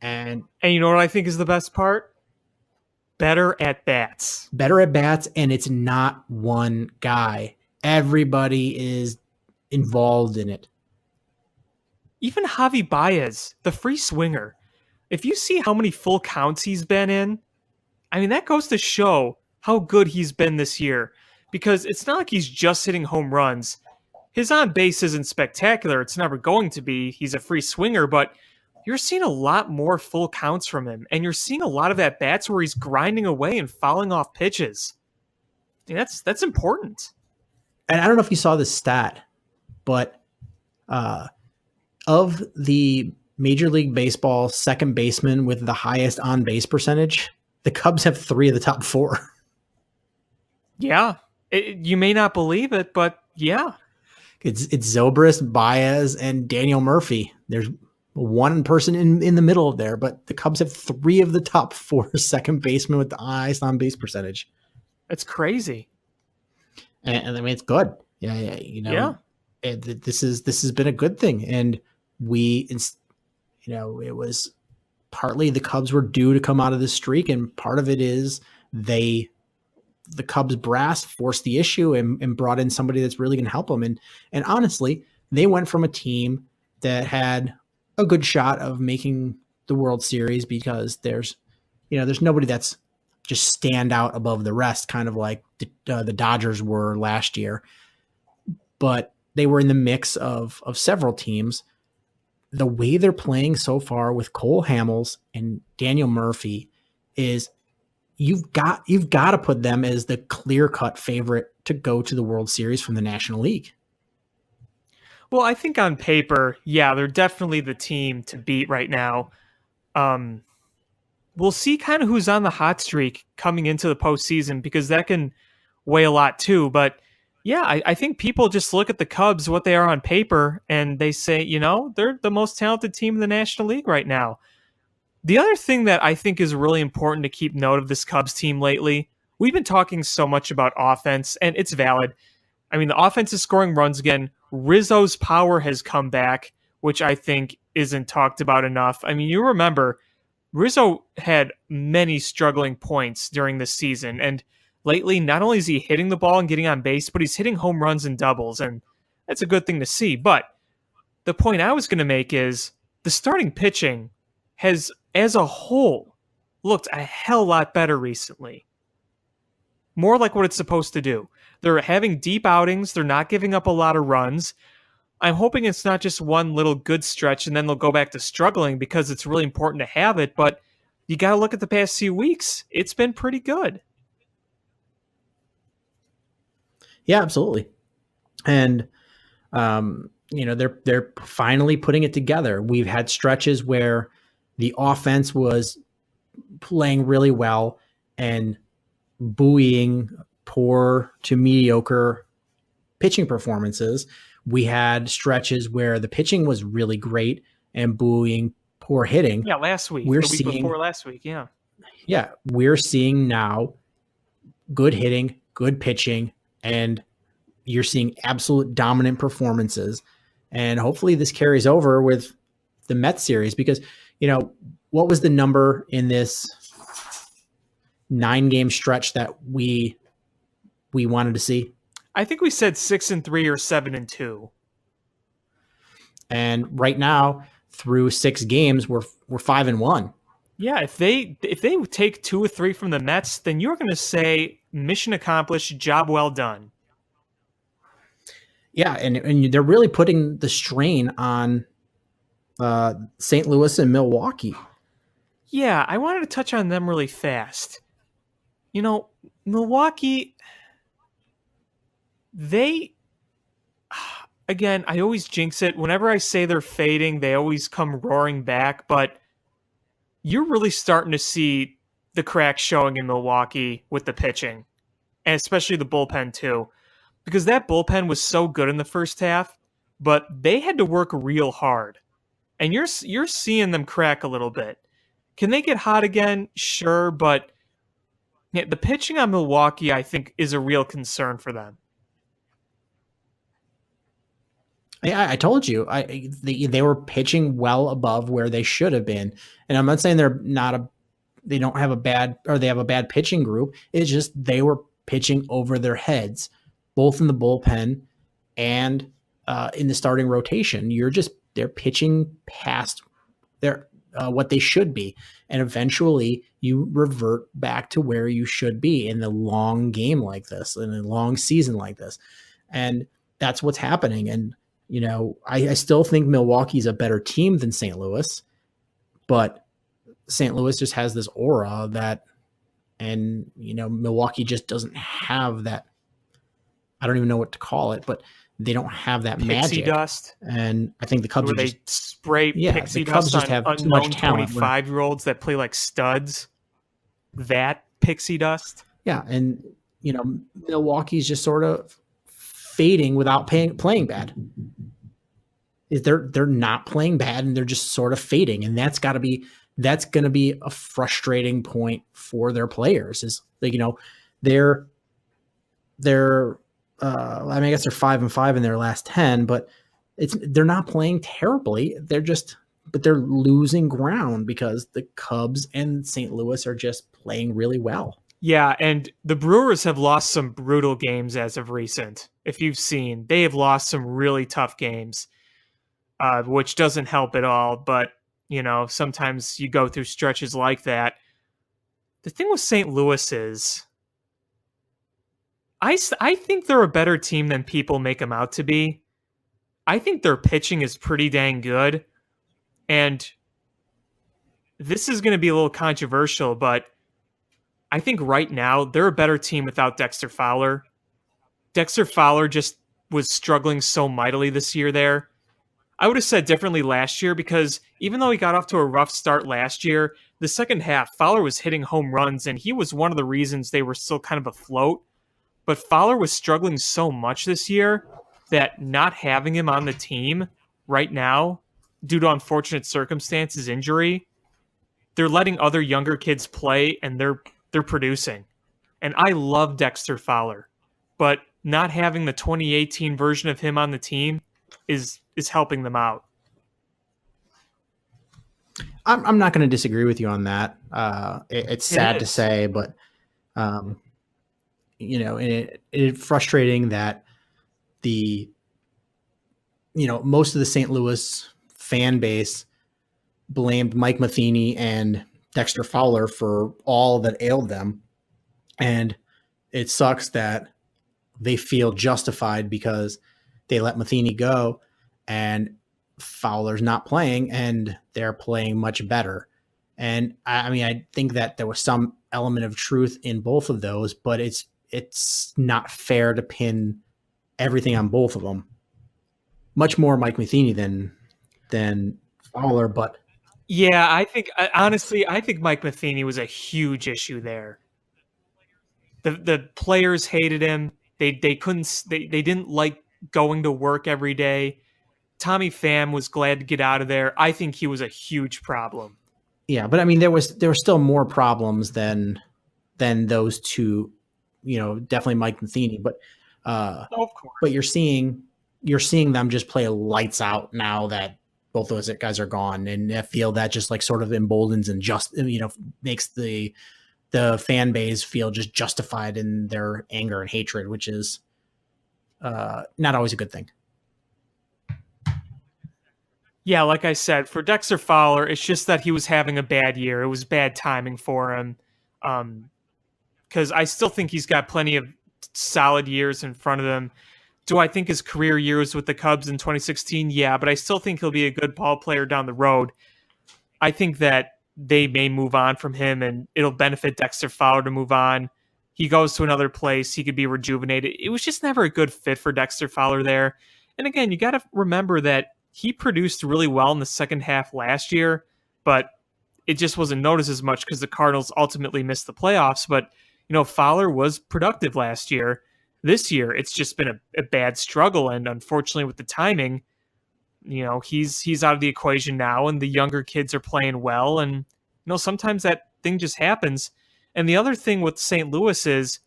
And you know what I think is the best part? Better at bats. And it's not one guy. Everybody is involved in it. Even Javi Baez, the free swinger. If you see how many full counts he's been in, I mean, that goes to show how good he's been this year. Because it's not like he's just hitting home runs. His on base isn't spectacular. It's never going to be. He's a free swinger, but you're seeing a lot more full counts from him. And you're seeing a lot of at bats where he's grinding away and fouling off pitches. I mean, that's important. And I don't know if you saw this stat, but of the Major League Baseball second baseman with the highest on base percentage, the Cubs have 3 of the top 4. Yeah. You may not believe it, but yeah. It's Zobrist, Baez, and Daniel Murphy. There's one person in the middle there, but the Cubs have 3 of the top 4 second basemen with the highest on base percentage. It's crazy. And I mean, it's good. Yeah. This has been a good thing. And it was partly the Cubs were due to come out of this streak. And part of it is the Cubs brass forced the issue and brought in somebody that's really going to help them. And honestly, they went from a team that had a good shot of making the World Series because there's nobody that's just stand out above the rest, kind of like the Dodgers were last year. But they were in the mix of several teams. The way they're playing so far with Cole Hamels and Daniel Murphy is you've got to put them as the clear-cut favorite to go to the World Series from the National League. Well, I think on paper, yeah, they're definitely the team to beat right now. We'll see kind of who's on the hot streak coming into the postseason because that can weigh a lot too. But yeah, I think people just look at the Cubs, what they are on paper, and they say, they're the most talented team in the National League right now. The other thing that I think is really important to keep note of this Cubs team lately, we've been talking so much about offense, and it's valid. I mean, the offense is scoring runs again. Rizzo's power has come back, which I think isn't talked about enough. I mean, you remember, Rizzo had many struggling points during this season, and lately, not only is he hitting the ball and getting on base, but he's hitting home runs and doubles, and that's a good thing to see. But the point I was going to make is the starting pitching has, as a whole, looked a hell lot better recently. More like what it's supposed to do. They're having deep outings. They're not giving up a lot of runs. I'm hoping it's not just one little good stretch and then they'll go back to struggling because it's really important to have it. But you got to look at the past few weeks. It's been pretty good. Yeah, absolutely. And, they're finally putting it together. We've had stretches where the offense was playing really well and buoying poor to mediocre pitching performances. We had stretches where the pitching was really great and buoying poor hitting. Yeah, last week. We're the week seeing before last week, yeah. Yeah, we're seeing now good hitting, good pitching, and you're seeing absolute dominant performances. And hopefully this carries over with the Mets series because, what was the number in this 9-game stretch that we wanted to see? I think we said 6-3 or 7-2. And right now, through 6 games, we're 5-1. Yeah, if they take 2 or 3 from the Mets, then you're going to say mission accomplished, job well done. Yeah, and they're really putting the strain on St. Louis and Milwaukee. Yeah, I wanted to touch on them really fast. Milwaukee, again, I always jinx it. Whenever I say they're fading, they always come roaring back. But you're really starting to see the cracks showing in Milwaukee with the pitching, and especially the bullpen too. because that bullpen was so good in the first half, but they had to work real hard. And you're seeing them crack a little bit. Can they get hot again? Sure, but yeah, the pitching on Milwaukee, I think, is a real concern for them. I told you, they were pitching well above where they should have been, and I'm not saying they don't have a bad, or they have a bad pitching group. It's just they were pitching over their heads, both in the bullpen and in the starting rotation. They're pitching past their what they should be, and eventually you revert back to where you should be in a long game like this, in a long season like this, and that's what's happening. And I still think Milwaukee's a better team than St. Louis, but St. Louis just has this aura that, and Milwaukee just doesn't have that. I don't even know what to call it, but they don't have that pixie magic dust. And I think the Cubs where they spray pixie the Cubs dust just on have too unknown much talent. 25-year-olds that play like studs. That pixie dust. Yeah, and Milwaukee's just sort of fading without playing bad. They're not playing bad, and they're just sort of fading, and that's going to be a frustrating point for their players. Is they're I guess they're 5-5 in their last 10, but they're not playing terribly. But they're losing ground because the Cubs and St. Louis are just playing really well. Yeah, and the Brewers have lost some brutal games as of recent. If you've seen, they have lost some really tough games, which doesn't help at all. But, sometimes you go through stretches like that. The thing with St. Louis is, I think they're a better team than people make them out to be. I think their pitching is pretty dang good. And this is going to be a little controversial, but I think right now they're a better team without Dexter Fowler. Dexter Fowler just was struggling so mightily this year there. I would have said differently last year, because even though he got off to a rough start last year, the second half, Fowler was hitting home runs, and he was one of the reasons they were still kind of afloat. But Fowler was struggling so much this year that not having him on the team right now, due to unfortunate circumstances, injury, they're letting other younger kids play, and they're producing. And I love Dexter Fowler, but not having the 2018 version of him on the team is helping them out. I'm not going to disagree with you on that. It's sad to say, but it's frustrating that most of the St. Louis fan base blamed Mike Matheny and Dexter Fowler for all that ailed them. And it sucks that they feel justified because they let Matheny go and Fowler's not playing, and they're playing much better. And I think that there was some element of truth in both of those, but it's not fair to pin everything on both of them. Much more Mike Matheny than Fowler, but yeah, I think Mike Matheny was a huge issue there. The players hated him. They didn't like going to work every day. Tommy Pham was glad to get out of there. I think he was a huge problem. Yeah, but there were still more problems than those two. Definitely Mike Matheny, but of course. But you're seeing them just play lights out now that both those guys are gone, and I feel that just like sort of emboldens and just makes the fan base feel just justified in their anger and hatred, which is not always a good thing. Yeah, like I said, for Dexter Fowler, it's just that he was having a bad year. It was bad timing for him. Because I still think he's got plenty of solid years in front of him. Do I think his career years with the Cubs in 2016? Yeah, but I still think he'll be a good ball player down the road. I think that they may move on from him, and it'll benefit Dexter Fowler to move on. He goes to another place. He could be rejuvenated. It was just never a good fit for Dexter Fowler there. And again, you got to remember that he produced really well in the second half last year, but it just wasn't noticed as much because the Cardinals ultimately missed the playoffs. But, Fowler was productive last year. this year, it's just been a bad struggle. And unfortunately, with the timing, he's out of the equation now, and the younger kids are playing well. And, sometimes that thing just happens. And the other thing with St. Louis is,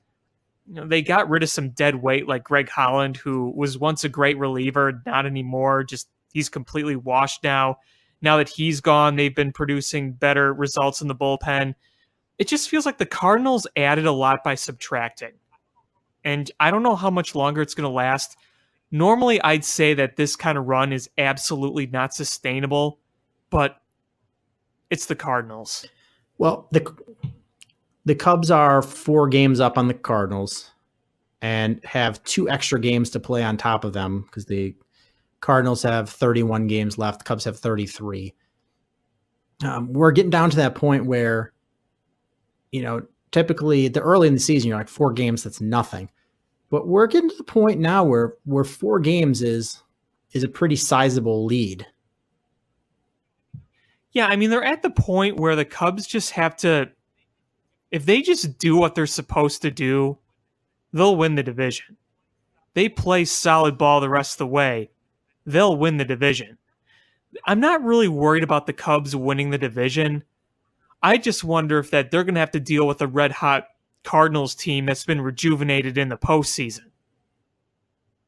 they got rid of some dead weight like Greg Holland, who was once a great reliever, not anymore. Just he's completely washed now. Now that he's gone, they've been producing better results in the bullpen. It just feels like the Cardinals added a lot by subtracting. And I don't know how much longer it's going to last. Normally, I'd say that this kind of run is absolutely not sustainable, but it's the Cardinals. Well, the Cubs are 4 games up on the Cardinals and have 2 extra games to play on top of them because the Cardinals have 31 games left. The Cubs have 33. We're getting down to that point where, typically the early in the season, you're like 4 games, that's nothing. But we're getting to the point now where 4 games is a pretty sizable lead. Yeah, I mean, they're at the point where the Cubs just have to, if they just do what they're supposed to do, they'll win the division. They play solid ball the rest of the way, they'll win the division. I'm not really worried about the Cubs winning the division. I just wonder if that they're going to have to deal with a red-hot Cardinals team that's been rejuvenated in the postseason.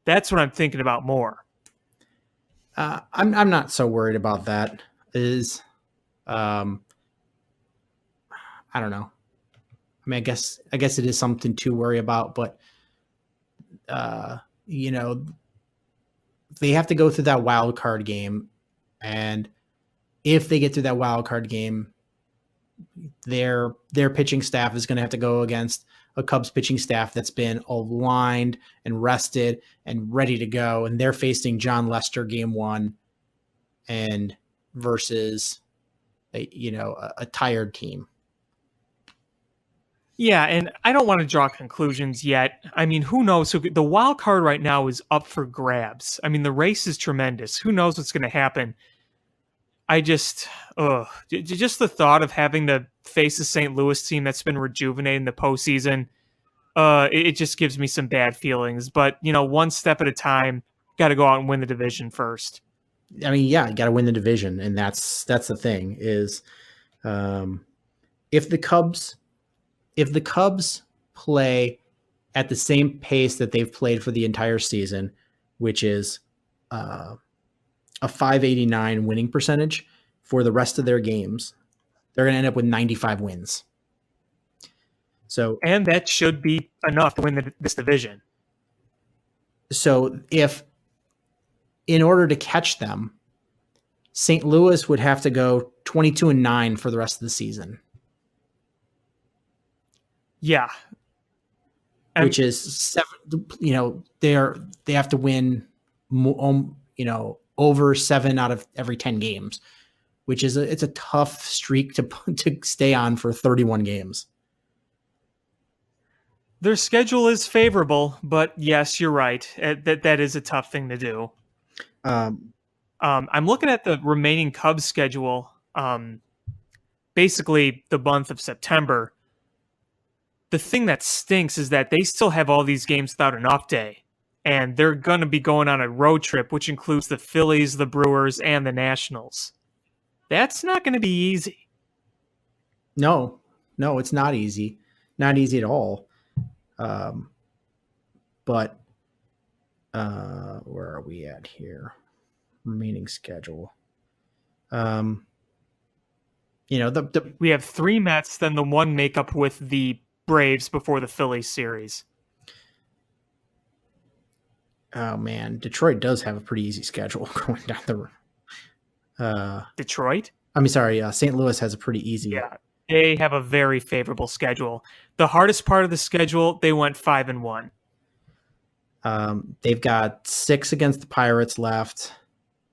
That's what I'm thinking about more. I'm not so worried about that. I don't know. I mean, I guess it is something to worry about, but they have to go through that wild card game, and if they get through that wild card game, their pitching staff is going to have to go against a Cubs pitching staff that's been aligned and rested and ready to go, and they're facing John Lester game 1 and versus a tired team. Yeah, and I don't want to draw conclusions yet. I mean, who knows? The wild card right now is up for grabs. I mean, the race is tremendous. Who knows what's going to happen? I just the thought of having to face the St. Louis team that's been rejuvenated in the postseason, it just gives me some bad feelings. But, one step at a time, got to go out and win the division first. I mean, yeah, you got to win the division, and that's the thing is, if the Cubs play at the same pace that they've played for the entire season, which is a .589 winning percentage for the rest of their games, they're going to end up with 95 wins. And that should be enough to win this division. So in order to catch them, St. Louis would have to go 22-9 for the rest of the season. Yeah. Which is 7, they have to win, over 7 out of every 10 games, which is it's a tough streak to stay on for 31 games. Their schedule is favorable, but yes, you're right. That is a tough thing to do. I'm looking at the remaining Cubs schedule, basically the month of September. The thing that stinks is that they still have all these games without an off day, and they're going to be going on a road trip, which includes the Phillies, the Brewers, and the Nationals. That's not going to be easy. No, it's not easy. Not easy at all. But where are we at here? Remaining schedule. We have 3 Mets, then the 1 makeup with the Braves before the Phillies series. Oh man, Detroit does have a pretty easy schedule going down the. Detroit? I mean, sorry, St. Louis has a pretty easy. Yeah, they have a very favorable schedule. The hardest part of the schedule, they went 5-1. They've got 6 against the Pirates left,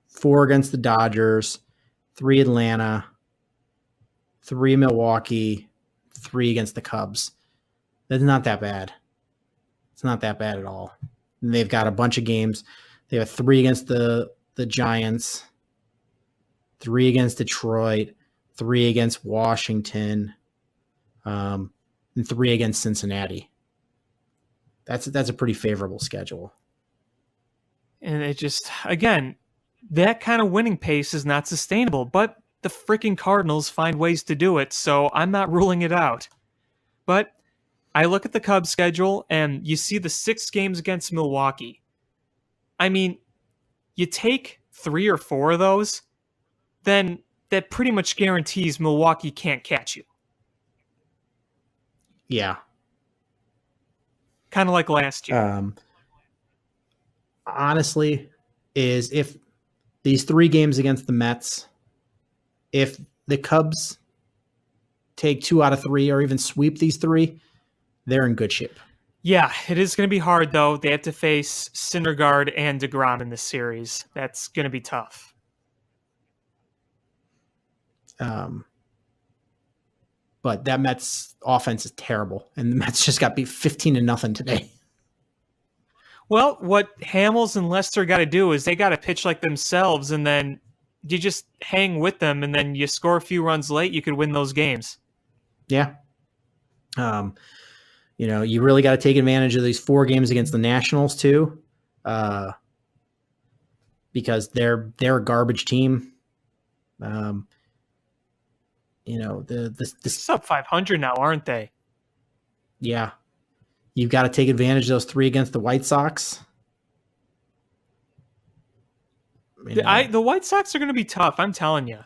4 against the Dodgers, 3 Atlanta, 3 Milwaukee, 3 against the Cubs. That's not that bad. It's not that bad at all. And they've got a bunch of games. They have 3 against the Giants, 3 against Detroit, 3 against Washington, and 3 against Cincinnati. That's a pretty favorable schedule. And it just, again, that kind of winning pace is not sustainable, but the freaking Cardinals find ways to do it, so I'm not ruling it out. But I look at the Cubs schedule and you see the 6 games against Milwaukee. I mean, you take 3 or 4 of those, then that pretty much guarantees Milwaukee can't catch you. Yeah. Kind of like last year. Honestly, is if these 3 games against the Mets, if the Cubs take 2 out of 3 or even sweep these 3, they're in good shape. Yeah, it is going to be hard, though. They have to face Syndergaard and DeGrom in this series. That's going to be tough. But that Mets offense is terrible, and the Mets just got beat 15-0 today. Well, what Hamels and Lester got to do is they got to pitch like themselves, and then you just hang with them, and then you score a few runs late, you could win those games. Yeah. You really got to take advantage of these 4 games against the Nationals too, because they're a garbage team. It's up 500 now, aren't they? Yeah, you've got to take advantage of those 3 against the White Sox. The White Sox are going to be tough. I'm telling you.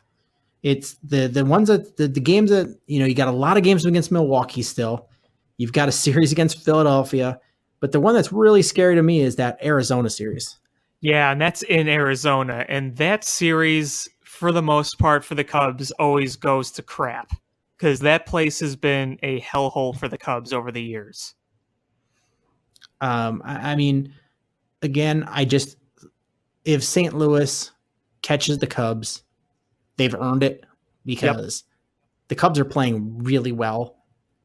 It's the ones that the games that you got a lot of games against Milwaukee still. You've got a series against Philadelphia, but the one that's really scary to me is that Arizona series. Yeah, and that's in Arizona, and that series, for the most part, for the Cubs, always goes to crap because that place has been a hellhole for the Cubs over the years. I mean, again, if St. Louis catches the Cubs, they've earned it because the Cubs are playing really well,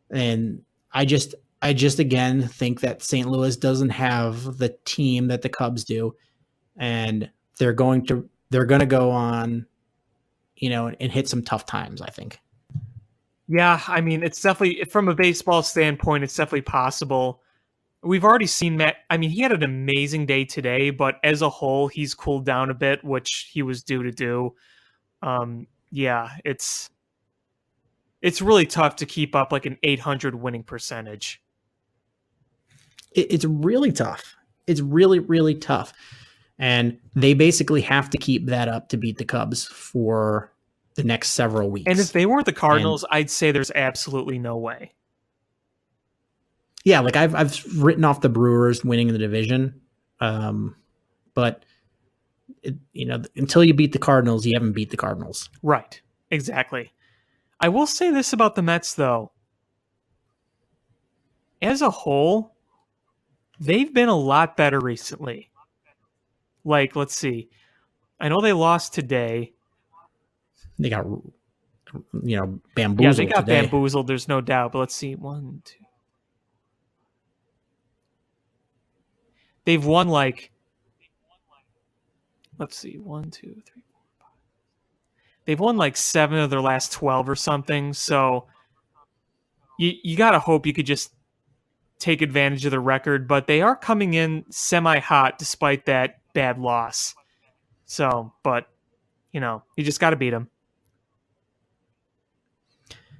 and I just again think that St. Louis doesn't have the team that the Cubs do, and they're going to go on, and hit some tough times, I think. Yeah, I mean, it's definitely, from a baseball standpoint, it's definitely possible. We've already seen Matt. I mean, he had an amazing day today, but as a whole, he's cooled down a bit, which he was due to do. Yeah, it's really tough to keep up like an 800 winning percentage. It's really tough. It's really, really tough. And they basically have to keep that up to beat the Cubs for the next several weeks. And if they weren't the Cardinals, I'd say there's absolutely no way. Yeah, like I've written off the Brewers winning the division. But until you beat the Cardinals, you haven't beat the Cardinals. Right. Exactly. I will say this about the Mets, though. As a whole, they've been a lot better recently. Like, let's see. I know they lost today. They got, bamboozled. Yeah, they got today. bamboozled. There's no doubt. But let's see. 1, 2. They've won let's see. 1, 2, 3, 4, 5. They've won 7 of their last 12 or something. So you got to hope you could just take advantage of the record. But they are coming in semi-hot despite that bad loss. So, but, you just got to beat them.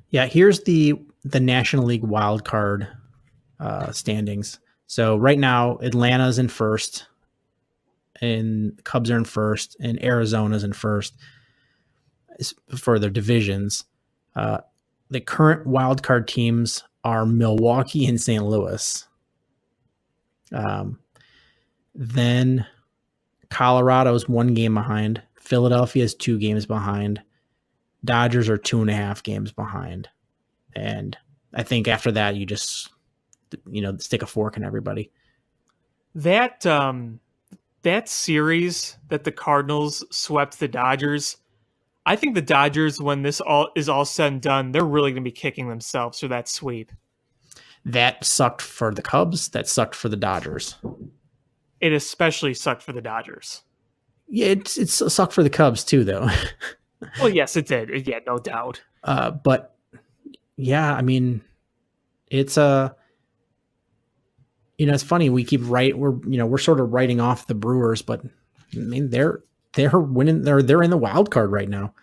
Yeah, here's the National League wild card standings. So right now, Atlanta's in first, and the Cubs are in first, and Arizona's in first for their divisions. The current wild card teams are Milwaukee and St. Louis. Then Colorado's 1 game behind. Philadelphia's 2 games behind. Dodgers are 2.5 games behind. And I think after that, you just, stick a fork in everybody. That series that the Cardinals swept the Dodgers, I think the Dodgers, when this is all said and done, they're really going to be kicking themselves for that sweep. That sucked for the Cubs. That sucked for the Dodgers. It especially sucked for the Dodgers. Yeah, it's sucked for the Cubs too, though. Well, yes, it did. Yeah, no doubt. But yeah, I mean, it's It's funny. We're sort of writing off the Brewers, but I mean, they're winning. They're in the wild card right now.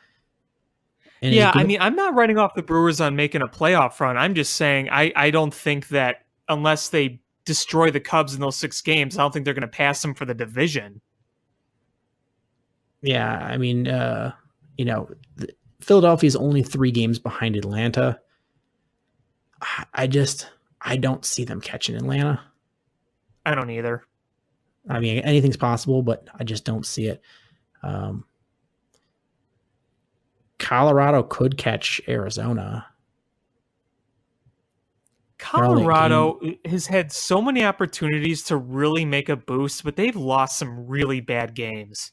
And Yeah, I mean, I'm not writing off the Brewers on making a playoff run. I'm just saying I don't think that unless they destroy the Cubs in those 6 games, I don't think they're going to pass them for the division. Yeah, I mean, Philadelphia's only 3 games behind Atlanta. I don't see them catching Atlanta. I don't either. I mean, anything's possible, but I just don't see it. Colorado could catch Arizona. Colorado has had so many opportunities to really make a boost, but they've lost some really bad games.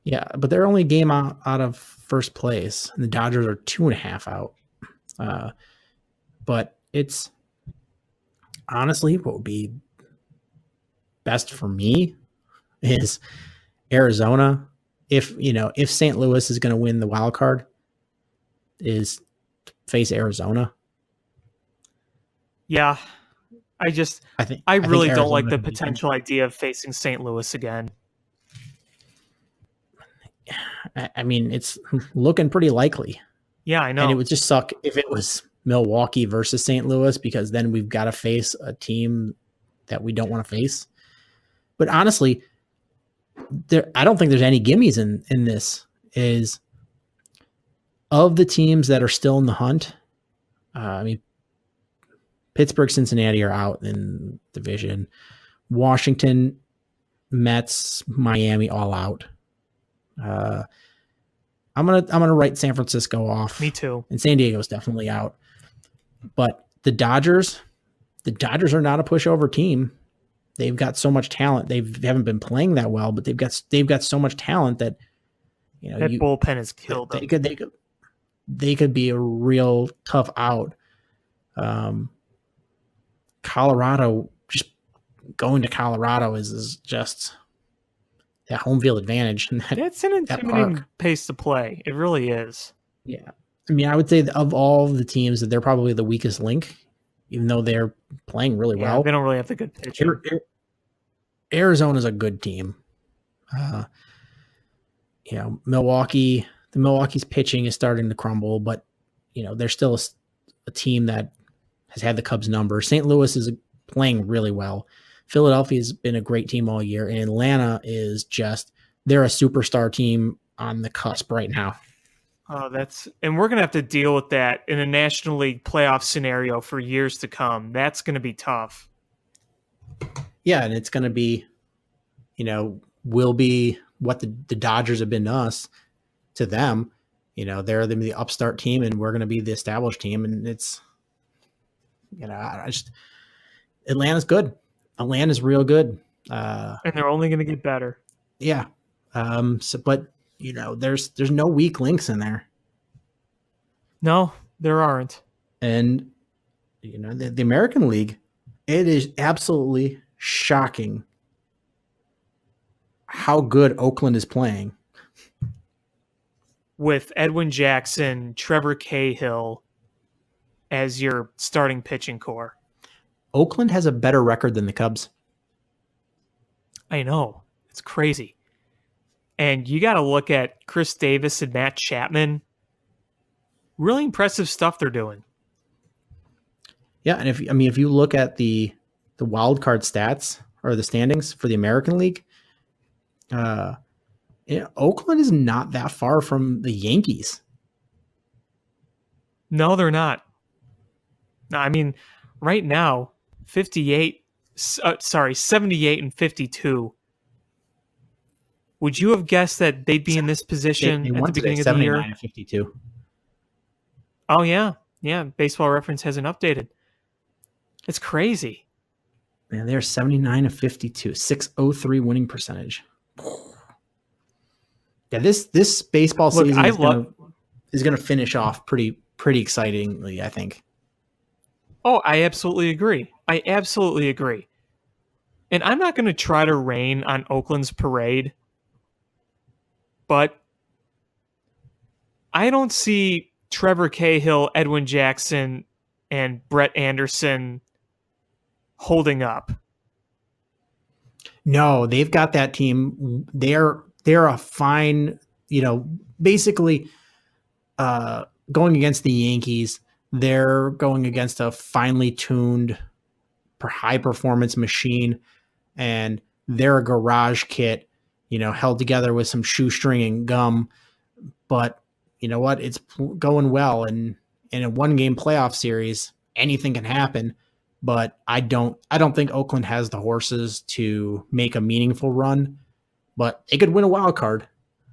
Yeah, but they're only a game out of first place, and the Dodgers are 2.5 out. But it's honestly what would be best for me is Arizona. If St. Louis is going to win the wild card, is face Arizona. Yeah, I really think don't like Arizona the potential idea of facing St. Louis again. I mean, it's looking pretty likely. Yeah, I know. And it would just suck if it was Milwaukee versus St. Louis, because then we've got to face a team that we don't want to face. But honestly, I don't think there's any gimmies in this. Is of the teams that are still in the hunt, I mean, Pittsburgh, Cincinnati are out in division. Washington, Mets, Miami, all out. I'm gonna write San Francisco off. Me too. And San Diego's definitely out. But the Dodgers are not a pushover team. They've got so much talent. They haven't been playing that well, but they've got so much talent that that bullpen has killed them. They could be a real tough out. Colorado, just going to Colorado is just that home field advantage. It's an intimidating pace to play. It really is. Yeah. I mean, I would say that of all the teams, that they're probably the weakest link, even though they're playing really well. They don't really have the good pitcher. Arizona's a good team. Milwaukee's pitching is starting to crumble, but they're still a team that has had the Cubs number. St. Louis is playing really well. Philadelphia has been a great team all year, and Atlanta is they're a superstar team on the cusp right now. And we're going to have to deal with that in a National League playoff scenario for years to come. That's going to be tough. Yeah, and it's going to be, will be what the Dodgers have been to us, to them. They're the upstart team, and we're going to be the established team. And it's, Atlanta's good. Atlanta's real good. And they're only going to get better. Yeah. But there's no weak links in there. No, there aren't. And the American League, it is absolutely shocking how good Oakland is playing. With Edwin Jackson, Trevor Cahill as your starting pitching core. Oakland has a better record than the Cubs. I know. It's crazy. And you got to look at Chris Davis and Matt Chapman. Really impressive stuff they're doing. Yeah, and if you look at the wild card stats or the standings for the American League, Oakland is not that far from the Yankees. No, they're not. No, I mean, right now, 78 and 52. Would you have guessed that they'd be in this position at the beginning of the year? 79 and 52. Oh, yeah. Yeah, Baseball Reference hasn't updated. It's crazy. Man, they're 79 and 52, 603 winning percentage. Yeah, this baseball season is going to finish off pretty excitingly, I think. Oh, I absolutely agree. And I'm not going to try to rain on Oakland's parade, but I don't see Trevor Cahill, Edwin Jackson, and Brett Anderson holding up. No, they've got that team. They're a fine, basically going against the Yankees. They're going against a finely tuned, high performance machine, and they're a garage kit, held together with some shoestring and gum. But you know what? It's going well, and in a 1-game playoff series, anything can happen. But I don't think Oakland has the horses to make a meaningful run, but they could win a wild card.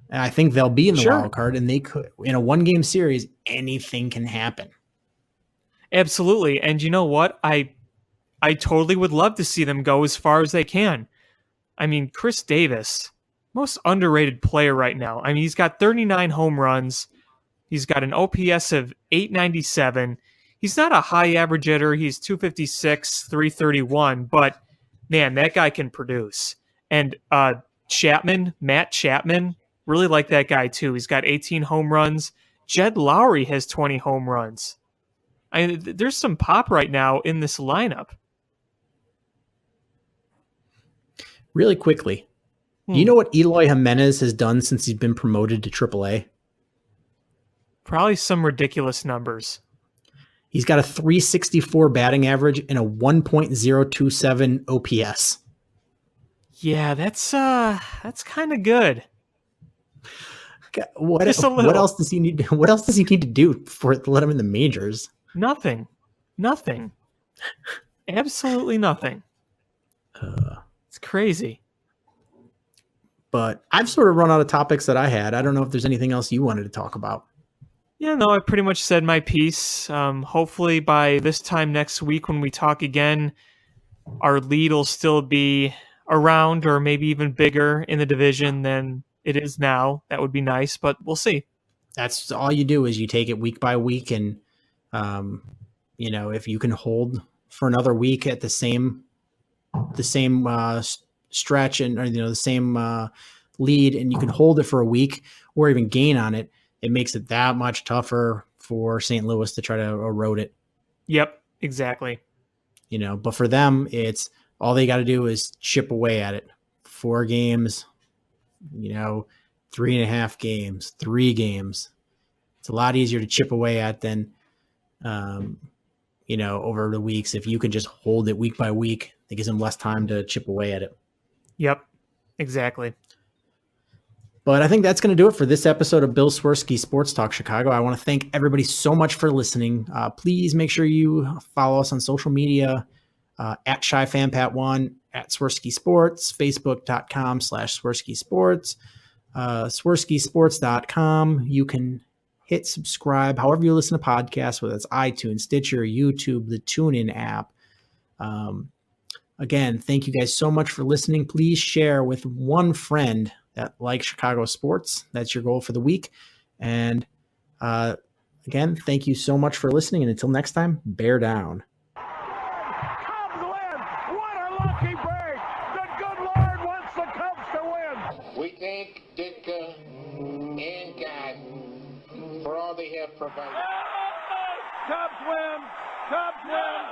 And I think they'll be in the wild card, and they could, in a 1-game series, anything can happen. Absolutely. And you know what? I totally would love to see them go as far as they can. I mean, Chris Davis, most underrated player right now. I mean, he's got 39 home runs. He's got an OPS of 897. He's not a high average hitter. He's 256, 331, but man, that guy can produce. And Matt Chapman, really like that guy too. He's got 18 home runs. Jed Lowry has 20 home runs. There's some pop right now in this lineup. Really quickly, do you know what Eloy Jimenez has done since he's been promoted to AAA? Probably some ridiculous numbers. He's got a 364 batting average and a 1.027 OPS. Yeah, that's kind of good. What else does he need? What else does he need to do to let him in the majors? Nothing. Absolutely nothing. It's crazy. But I've sort of run out of topics that I had. I don't know if there's anything else you wanted to talk about. Yeah, no, I pretty much said my piece. Hopefully by this time next week when we talk again, our lead will still be around or maybe even bigger in the division than it is now. That would be nice, but we'll see. That's all you do is you take it week by week, and if you can hold for another week at the same stretch and the same lead, and you can hold it for a week or even gain on it, it makes it that much tougher for St. Louis to try to erode it. Yep, exactly. But for them, it's all they got to do is chip away at it. 4 games, 3.5 games, 3 games. It's a lot easier to chip away at than, over the weeks. If you can just hold it week by week, it gives them less time to chip away at it. Yep, exactly. But I think that's going to do it for this episode of Bill Swirsky Sports Talk Chicago. I want to thank everybody so much for listening. Please make sure you follow us on social media, at ShyFanPat1, at Swirsky Sports, Facebook.com/Swirsky Sports, SwirskySports.com. You can hit subscribe however you listen to podcasts, whether it's iTunes, Stitcher, YouTube, the TuneIn app. Again, thank you guys so much for listening. Please share with one friend that likes Chicago sports. That's your goal for the week. And again, thank you so much for listening. And until next time, bear down. Cubs win! What a lucky break! The good Lord wants the Cubs to win! We thank Ditka and God for all they have provided. Cubs win! Cubs win!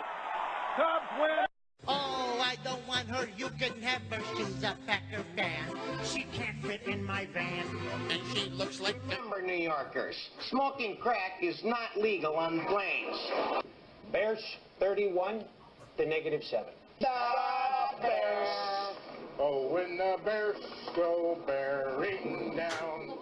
Cubs win! Oh, I don't want her. You can have her. She's a Packer fan. She can't fit in my van. And she looks like Remember, New Yorkers, smoking crack is not legal on planes. Bears 31 to -7. the Bears. Oh, when the Bears go bearing down.